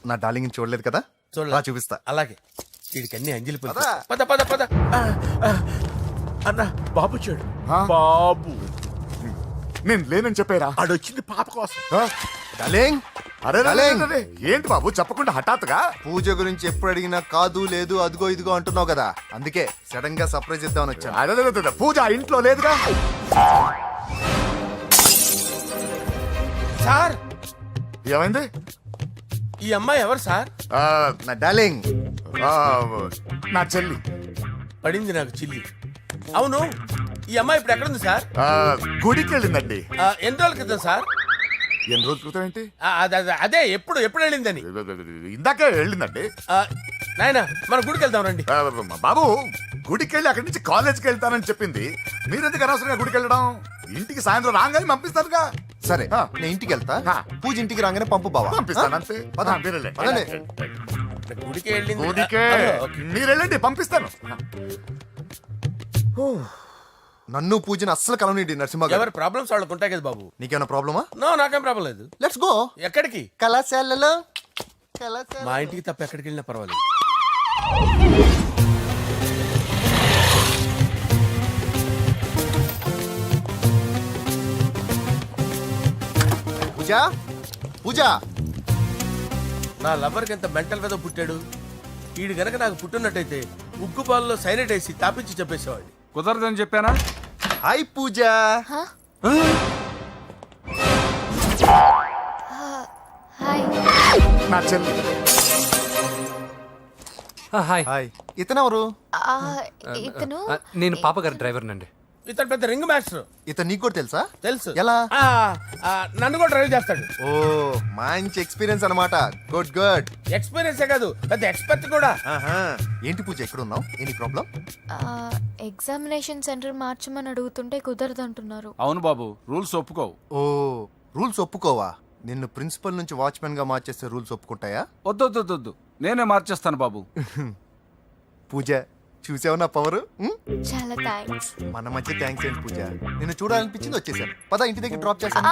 [SPEAKER 9] నా డార్లింగ్ చూడలేదు కదా,
[SPEAKER 5] చూడలే.
[SPEAKER 9] రా చూపిస్తా.
[SPEAKER 5] అలాగే. వీడికి అన్ని అంజలి పూలు. పద పద పద. అన్న బాబు చూడు. బాబు
[SPEAKER 11] నేను లేనని చెప్పారా?
[SPEAKER 5] ఆడొచ్చింది పాప కోసం.
[SPEAKER 9] డార్లింగ్,
[SPEAKER 11] అరే రే, రే,
[SPEAKER 9] డార్లింగ్.
[SPEAKER 11] రే, రే. ఏంటి బాబు చెప్పకుండా హఠాత్తుగా?
[SPEAKER 9] పూజ గురించి ఎప్పుడు అడిగినా కాదు లేదు అదిగో ఇదిగో అంటున్నావు కదా, అందుకే సడన్ గా సర్ప్రైజ్ ఇద్దామని వచ్చాను.
[SPEAKER 11] అరే, రే, రే, రే, పూజ ఆ ఇంట్లో లేదుగా.
[SPEAKER 5] సార్,
[SPEAKER 11] ఏమైంది?
[SPEAKER 5] ఈ అమ్మాయి ఎవరు సార్?
[SPEAKER 9] నా డార్లింగ్,
[SPEAKER 11] ఆ, నా చెల్లి.
[SPEAKER 5] పడింది నాకు చిల్లి. అవును, ఈ అమ్మాయి ఇప్పుడు ఎక్కడుంది సార్?
[SPEAKER 11] గుడికి వెళ్ళిందండి.
[SPEAKER 5] ఎన్ని రోజుల క్రితం సార్?
[SPEAKER 11] ఎన్ని రోజుల క్రితం ఏంటి?
[SPEAKER 5] అదే ఎప్పుడు ఎప్పుడు వెళ్ళిందని.
[SPEAKER 11] ఇందాకే వెళ్ళిందండి.
[SPEAKER 5] నాయనా, మన గుడికి వెళ్దాం రండి.
[SPEAKER 11] బాబు, గుడికి వెళ్ళి అక్కడి నుంచి కాలేజ్కి వెళ్తానని చెప్పింది. మీరెందుకు అనవసరంగా గుడికి వెళ్ళడం? ఇంటికి సాయంత్రం రాగానే పంపిస్తారుగా.
[SPEAKER 9] సరే నేను ఇంటికి వెళ్తా, పూజ ఇంటికి రాగానే పంపు బావా.
[SPEAKER 11] పంపిస్తాను అంతే.
[SPEAKER 9] పద.
[SPEAKER 11] మీరెళ్ళే.
[SPEAKER 9] పదండి.
[SPEAKER 5] గుడికి వెళ్ళింది
[SPEAKER 11] ఊరికే
[SPEAKER 5] ఓకే.
[SPEAKER 11] మీరు వెళ్ళండి పంపిస్తాను.
[SPEAKER 9] నన్ను పూజని అస్సలు కలవనిండి నరసింహ గారు.
[SPEAKER 5] ఎవరి ప్రాబ్లమ్స్ వాళ్ళకు ఉంటాయి కదా బాబు.
[SPEAKER 9] నీకేమైనా ప్రాబ్లమా?
[SPEAKER 5] నో నాకేం ప్రాబ్లం లేదు.
[SPEAKER 9] Let's go.
[SPEAKER 5] ఎక్కడికి?
[SPEAKER 9] కళాశాలలో
[SPEAKER 5] మా ఇంటికి తప్ప ఎక్కడికి వెళ్ళినా పర్వాలేదు.
[SPEAKER 9] పూజ పూజ.
[SPEAKER 5] నా లవర్కి ఎంత మెంటల్ మీద పుట్టాడు. వీడు గనక నాకు పుట్టినట్టయితే ఉగ్గు పాలలో సైనట్ వేసి తాపించి చెప్పేసేవాడిని.
[SPEAKER 2] కుదరదని చెప్పానా?
[SPEAKER 9] హాయ్ పూజ.
[SPEAKER 10] హాయ్.
[SPEAKER 11] నా చెల్లి.
[SPEAKER 3] హాయ్.
[SPEAKER 9] హాయ్. ఇతనెవరు?
[SPEAKER 10] ఇతను
[SPEAKER 3] నేను పాప గారి డ్రైవర్నండి.
[SPEAKER 5] ఇతను పెద్ద రింగ్ మాస్టర్.
[SPEAKER 9] ఇతను నీకు కూడా తెలుసా?
[SPEAKER 5] తెలుసు.
[SPEAKER 9] ఎలా?
[SPEAKER 5] నన్ను కూడా డ్రైవ్ చేస్తాడు.
[SPEAKER 9] ఓ మంచి ఎక్స్పీరియన్స్ అన్నమాట. Good good.
[SPEAKER 5] ఎక్స్పీరియన్సే కాదు పెద్ద ఎక్స్పర్ట్ కూడా.
[SPEAKER 9] ఏంటి పూజ ఎక్కడ ఉన్నావు? Any problem?
[SPEAKER 10] ఎగ్జామినేషన్ సెంటర్ మార్చమని అడుగుతుంటే కుదరదంటున్నారు.
[SPEAKER 2] అవును బాబు, రూల్స్ ఒప్పుకోవు.
[SPEAKER 9] ఓ రూల్స్ ఒప్పుకోవా? నిన్ను ప్రిన్సిపల్ నుంచి వాచ్మెన్ గా మార్చేస్తే రూల్స్ ఒప్పుకుంటాయా?
[SPEAKER 2] వద్దు, నేనే మార్చేస్తాను బాబు.
[SPEAKER 9] పూజ చూసావు నా పవర్?
[SPEAKER 10] చాలా థ్యాంక్స్.
[SPEAKER 9] మన మధ్య థ్యాంక్స్ ఏంటి పూజ. నిన్ను చూడాలనిపించింది వచ్చేసాను. పద ఇంటి దగ్గర డ్రాప్ చేస్తాను.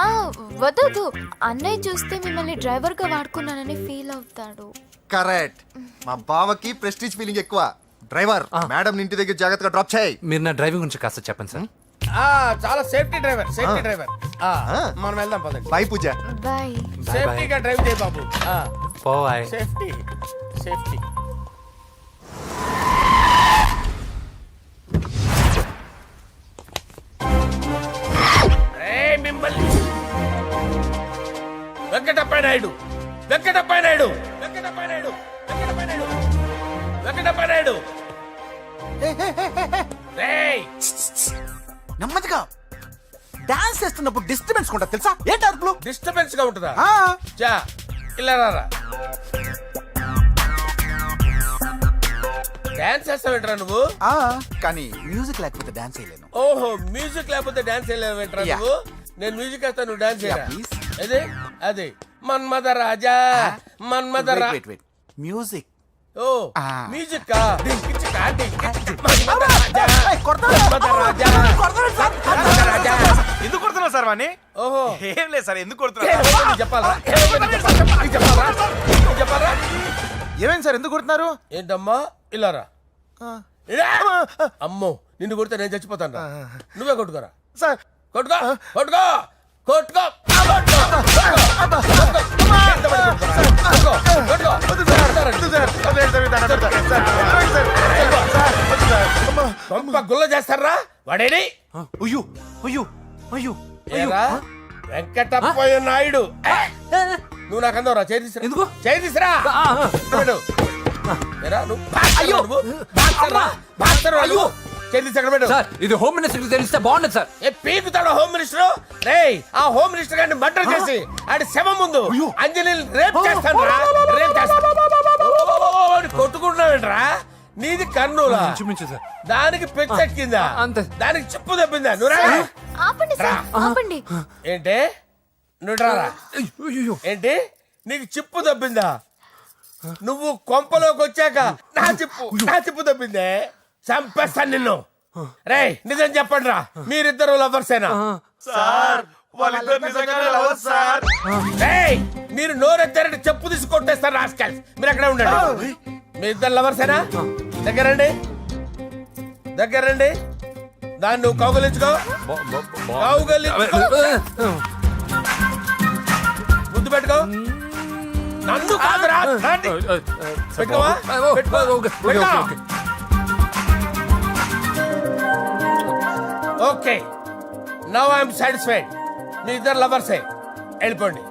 [SPEAKER 10] వద్దు అన్నయ్య చూస్తే మిమ్మల్ని డ్రైవర్ గా వాడుకున్నానని ఫీల్ అవుతాడు.
[SPEAKER 9] కరెక్ట్. మా బావకి ప్రెస్టీజ్ ఫీలింగ్ ఎక్కువ. డ్రైవర్ మేడం ఇంటి దగ్గర జాగ్రత్తగా డ్రాప్ చేయి.
[SPEAKER 3] మీరు నా డ్రైవింగ్ గురించి కాస్త చెప్పండి సార్.
[SPEAKER 5] చాలా సేఫ్టీ డ్రైవర్. మనం వెళ్దాం పదండి.
[SPEAKER 9] బాయ్ పూజ.
[SPEAKER 10] బాయ్.
[SPEAKER 5] సేఫ్టీగా డ్రైవ్ చేయి బాబు.
[SPEAKER 3] పోవాయ్.
[SPEAKER 5] సేఫ్టీ. మిమ్మల్ని వెంకటప్ప నాయుడు.
[SPEAKER 4] నెమ్మదిగా డాన్స్ చేస్తున్నప్పుడు డిస్టర్బెన్స్ కొంటా తెలుసా? ఏంటి అరుపులు?
[SPEAKER 5] డిస్టర్బెన్స్ గా ఉంటుందా? చా ఇలా రారా. డాన్స్ చేస్తావేంట్రా నువ్వు?
[SPEAKER 4] కానీ మ్యూజిక్ లేకపోతే డాన్స్ చేయలేను.
[SPEAKER 5] ఓహో మ్యూజిక్ లేకపోతే డాన్స్ చేయలేవేంట్రా
[SPEAKER 4] Yeah.
[SPEAKER 5] నువ్వు? నేను మ్యూజిక్ వేస్తా, నువ్వు డాన్స్ చేయరా?
[SPEAKER 4] please.
[SPEAKER 5] అదే మన్మథ రాజా.
[SPEAKER 4] మ్యూజిక్.
[SPEAKER 5] ఓ మ్యూజిక్ కా మన్మథ రాజా.
[SPEAKER 6] ఎందుకు కొడుతున్నావు సార్ వాణ్ణి?
[SPEAKER 5] ఓహో
[SPEAKER 6] ఏం లేదు సార్, ఎందుకు కొడుతున్నారు?
[SPEAKER 5] చెప్పాలా?
[SPEAKER 6] ఏమైంది సార్, ఎందుకు కొడుతున్నారు?
[SPEAKER 5] ఏంటమ్మా ఇలారా. అమ్మో నిన్ను కొడితే నేను చచ్చిపోతాను. నువ్వే కొట్టుకోరా.
[SPEAKER 6] సార్
[SPEAKER 5] కొట్టుకో. గుల్ల చేస్తారా వాడేడి? ఏరా వెంకటప్పయ్య నాయుడు. నువ్వు నాకు అందవరా? చేతిసిరా.
[SPEAKER 3] ఎందుకు?
[SPEAKER 5] చేతిసిరా.
[SPEAKER 3] సార్ ఇది హోమ్ మినిస్టర్ తెలిస్తే బాగుండదు సార్.
[SPEAKER 5] పీకుతాడు home minister. రేయ్ ఆ హోమ్ మినిస్టర్ గారిని మర్డర్ చేసి ఆడి శవం ముందు అంజలి రేప్ చేస్తాను. కొట్టుకుంటున్నావేంట్రా? నీది కన్నులా?
[SPEAKER 3] సార్
[SPEAKER 5] దానికి పెచ్చెక్కిందా?
[SPEAKER 3] అంతే.
[SPEAKER 5] దానికి చిప్పు తప్పిందా? నువ్వు
[SPEAKER 10] ఆపండి సార్, ఆపండి.
[SPEAKER 5] ఏంటి? నువ్వు రారా. ఏంటి నీకు చిప్పు తప్పిందా? నువ్వు కొంపలోకి వచ్చాక నా చిప్పు తప్పిందే. చంపేస్తాను నిన్ను. రేయ్ నిజం చెప్పండి రా, మీరిద్దరు లవర్సేనా?
[SPEAKER 6] సార్ వాళ్ళిద్దరు నిజంగానే లవర్స్ సార్.
[SPEAKER 5] రేయ్ మీరు నోరెత్తారంటే చెప్పు తీసి కొట్టేస్తారు రాస్కల్స్. మీరు అక్కడే ఉండండి. మీ ఇద్దరు లవర్సేనా? దగ్గరండి. దాన్ని నువ్వు కౌగలించుకో. ముద్దు పెట్టుకో. నన్ను కాదురా. పెట్టుకోవా? Okay now I'm satisfied. మీ ఇద్దరు లవర్సే, వెళ్ళిపోండి.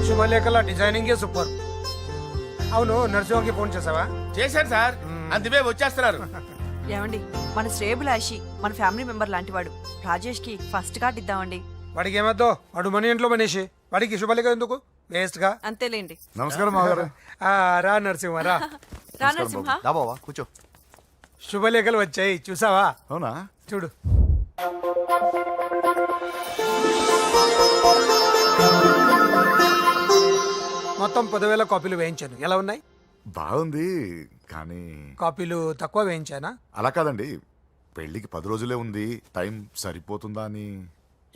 [SPEAKER 1] శుభలేఖల డిజైనింగ్ సూపర్. అవును నరసింహకి ఫోన్ చేసావా?
[SPEAKER 5] చేశాను సార్, అందుకే వచ్చేస్తున్నారు.
[SPEAKER 7] ఏమండి మన శ్రేయభిలాషి మన ఫ్యామిలీ మెంబర్ లాంటి వాడు. రాజేష్ కి ఫస్ట్ కార్డ్ ఇద్దామండి.
[SPEAKER 1] వాడికి ఏమద్దో, వాడు మన ఇంట్లో మనిషి. వాడికి శుభలేఖ ఎందుకు? వేస్ట్ గా.
[SPEAKER 7] అంతేలేండి.
[SPEAKER 11] నమస్కారం మాగారు.
[SPEAKER 1] రా నరసింహ రా.
[SPEAKER 14] రా నరసింహ
[SPEAKER 9] దా బావా కూర్చో.
[SPEAKER 1] శుభలేఖలు వచ్చాయి చూసావా?
[SPEAKER 11] అవునా?
[SPEAKER 1] చూడు. మొత్తం 10,000 కాపీలు వేయించాను. ఎలా ఉన్నాయి?
[SPEAKER 11] బాగుంది కానీ
[SPEAKER 1] కాపీలు తక్కువ వేయించానా?
[SPEAKER 11] అలా కాదండి, పెళ్లికి 10 రోజులే ఉంది, టైం సరిపోతుందా అని.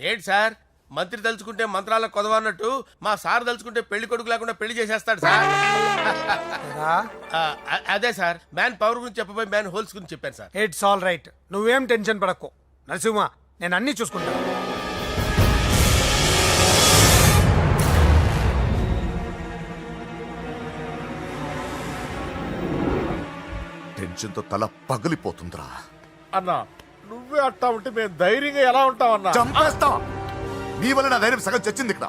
[SPEAKER 5] ఏంటి సార్ మంత్రి తలుచుకుంటే మంత్రాలకు కొదవన్నట్టు మా సార్ తలుచుకుంటే పెళ్లి కొడుకు లేకుండా పెళ్లి చేసేస్తాడు సార్.
[SPEAKER 1] రా.
[SPEAKER 5] అదే సార్ మ్యాన్ పవర్ గురించి చెప్పబోయి మ్యాన్ హోల్స్ గురించి చెప్పాను సార్.
[SPEAKER 1] It's all right. నువ్వేం టెన్షన్ పడకు నరసింహ, నేను అన్ని చూసుకుంటాను.
[SPEAKER 11] టెన్షన్తో తల పగిలిపోతుందిరా.
[SPEAKER 6] అన్నా నువ్వే అట్టా ఉంటే మేము ధైర్యంగా ఎలా ఉంటామన్నా?
[SPEAKER 11] చంపేస్తా. నీ వల్ల నా ధైర్యం సగం చచ్చింది ఇక్కడ.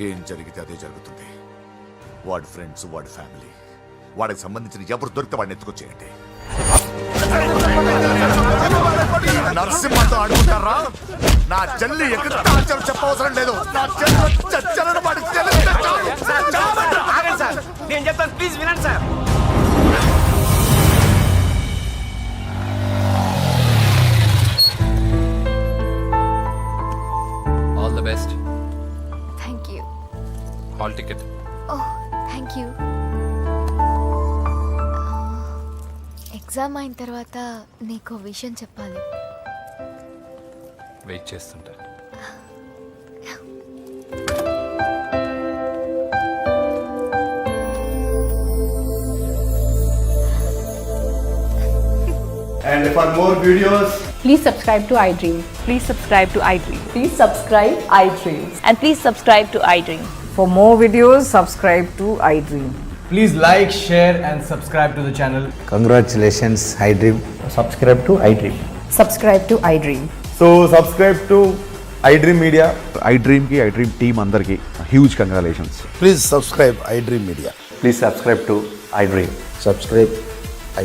[SPEAKER 11] ఏం జరిగితే అదే జరుగుతుంది. వాడి ఫ్రెండ్స్, వాడి ఫ్యామిలీ, వాడికి సంబంధించిన ఎవరు దొరికితే వాడిని ఎత్తుకొచ్చేయండి. నరసింహతో అడుగుతారా? నా చెల్లి ఎక్కడ చెప్పవసరం లేదు. నా చెల్లి చచ్చలను వాడికి తెలిస్తే చాలు.
[SPEAKER 8] నేను చెప్తాను, ప్లీజ్ వినండి sir.
[SPEAKER 3] All the best.
[SPEAKER 10] Thank you.
[SPEAKER 3] Hall ticket.
[SPEAKER 10] Oh thank you. Exam అయిన తర్వాత నీకు విషయం చెప్పాలి.
[SPEAKER 3] వెయిట్ చేస్తుంటా.
[SPEAKER 9] And for more videos,
[SPEAKER 14] Please subscribe to iDream. Please subscribe to iDream. Please subscribe iDream. And please subscribe to iDream. For more videos, subscribe to iDream.
[SPEAKER 15] Please like, share and subscribe to the channel.
[SPEAKER 9] congratulations, iDream.
[SPEAKER 15] Subscribe to iDream.
[SPEAKER 14] Subscribe to iDream.
[SPEAKER 6] So subscribe to iDream media. iDream కి iDream team అందరికి huge congratulations.
[SPEAKER 9] Please subscribe iDream Media.
[SPEAKER 15] Please subscribe to iDream.
[SPEAKER 9] Subscribe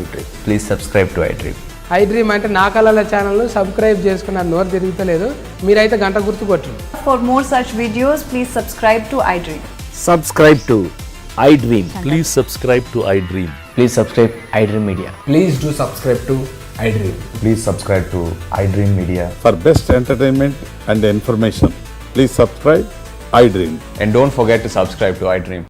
[SPEAKER 9] iDream.
[SPEAKER 15] Please subscribe to iDream. iDream అంటే నా కళల channel subscribe చేసుకున్న నోరు తిరుగుతలేదు. మీరైతే గంట గుర్తు కొట్టండి.
[SPEAKER 14] For more such videos, please subscribe to iDream.
[SPEAKER 6] Subscribe to iDream. Please subscribe to iDream.
[SPEAKER 15] Please subscribe iDream Media. Please do subscribe to iDream.
[SPEAKER 6] Please subscribe to iDream Media. For best entertainment and information, please subscribe iDream.
[SPEAKER 15] And don't forget to subscribe to iDream.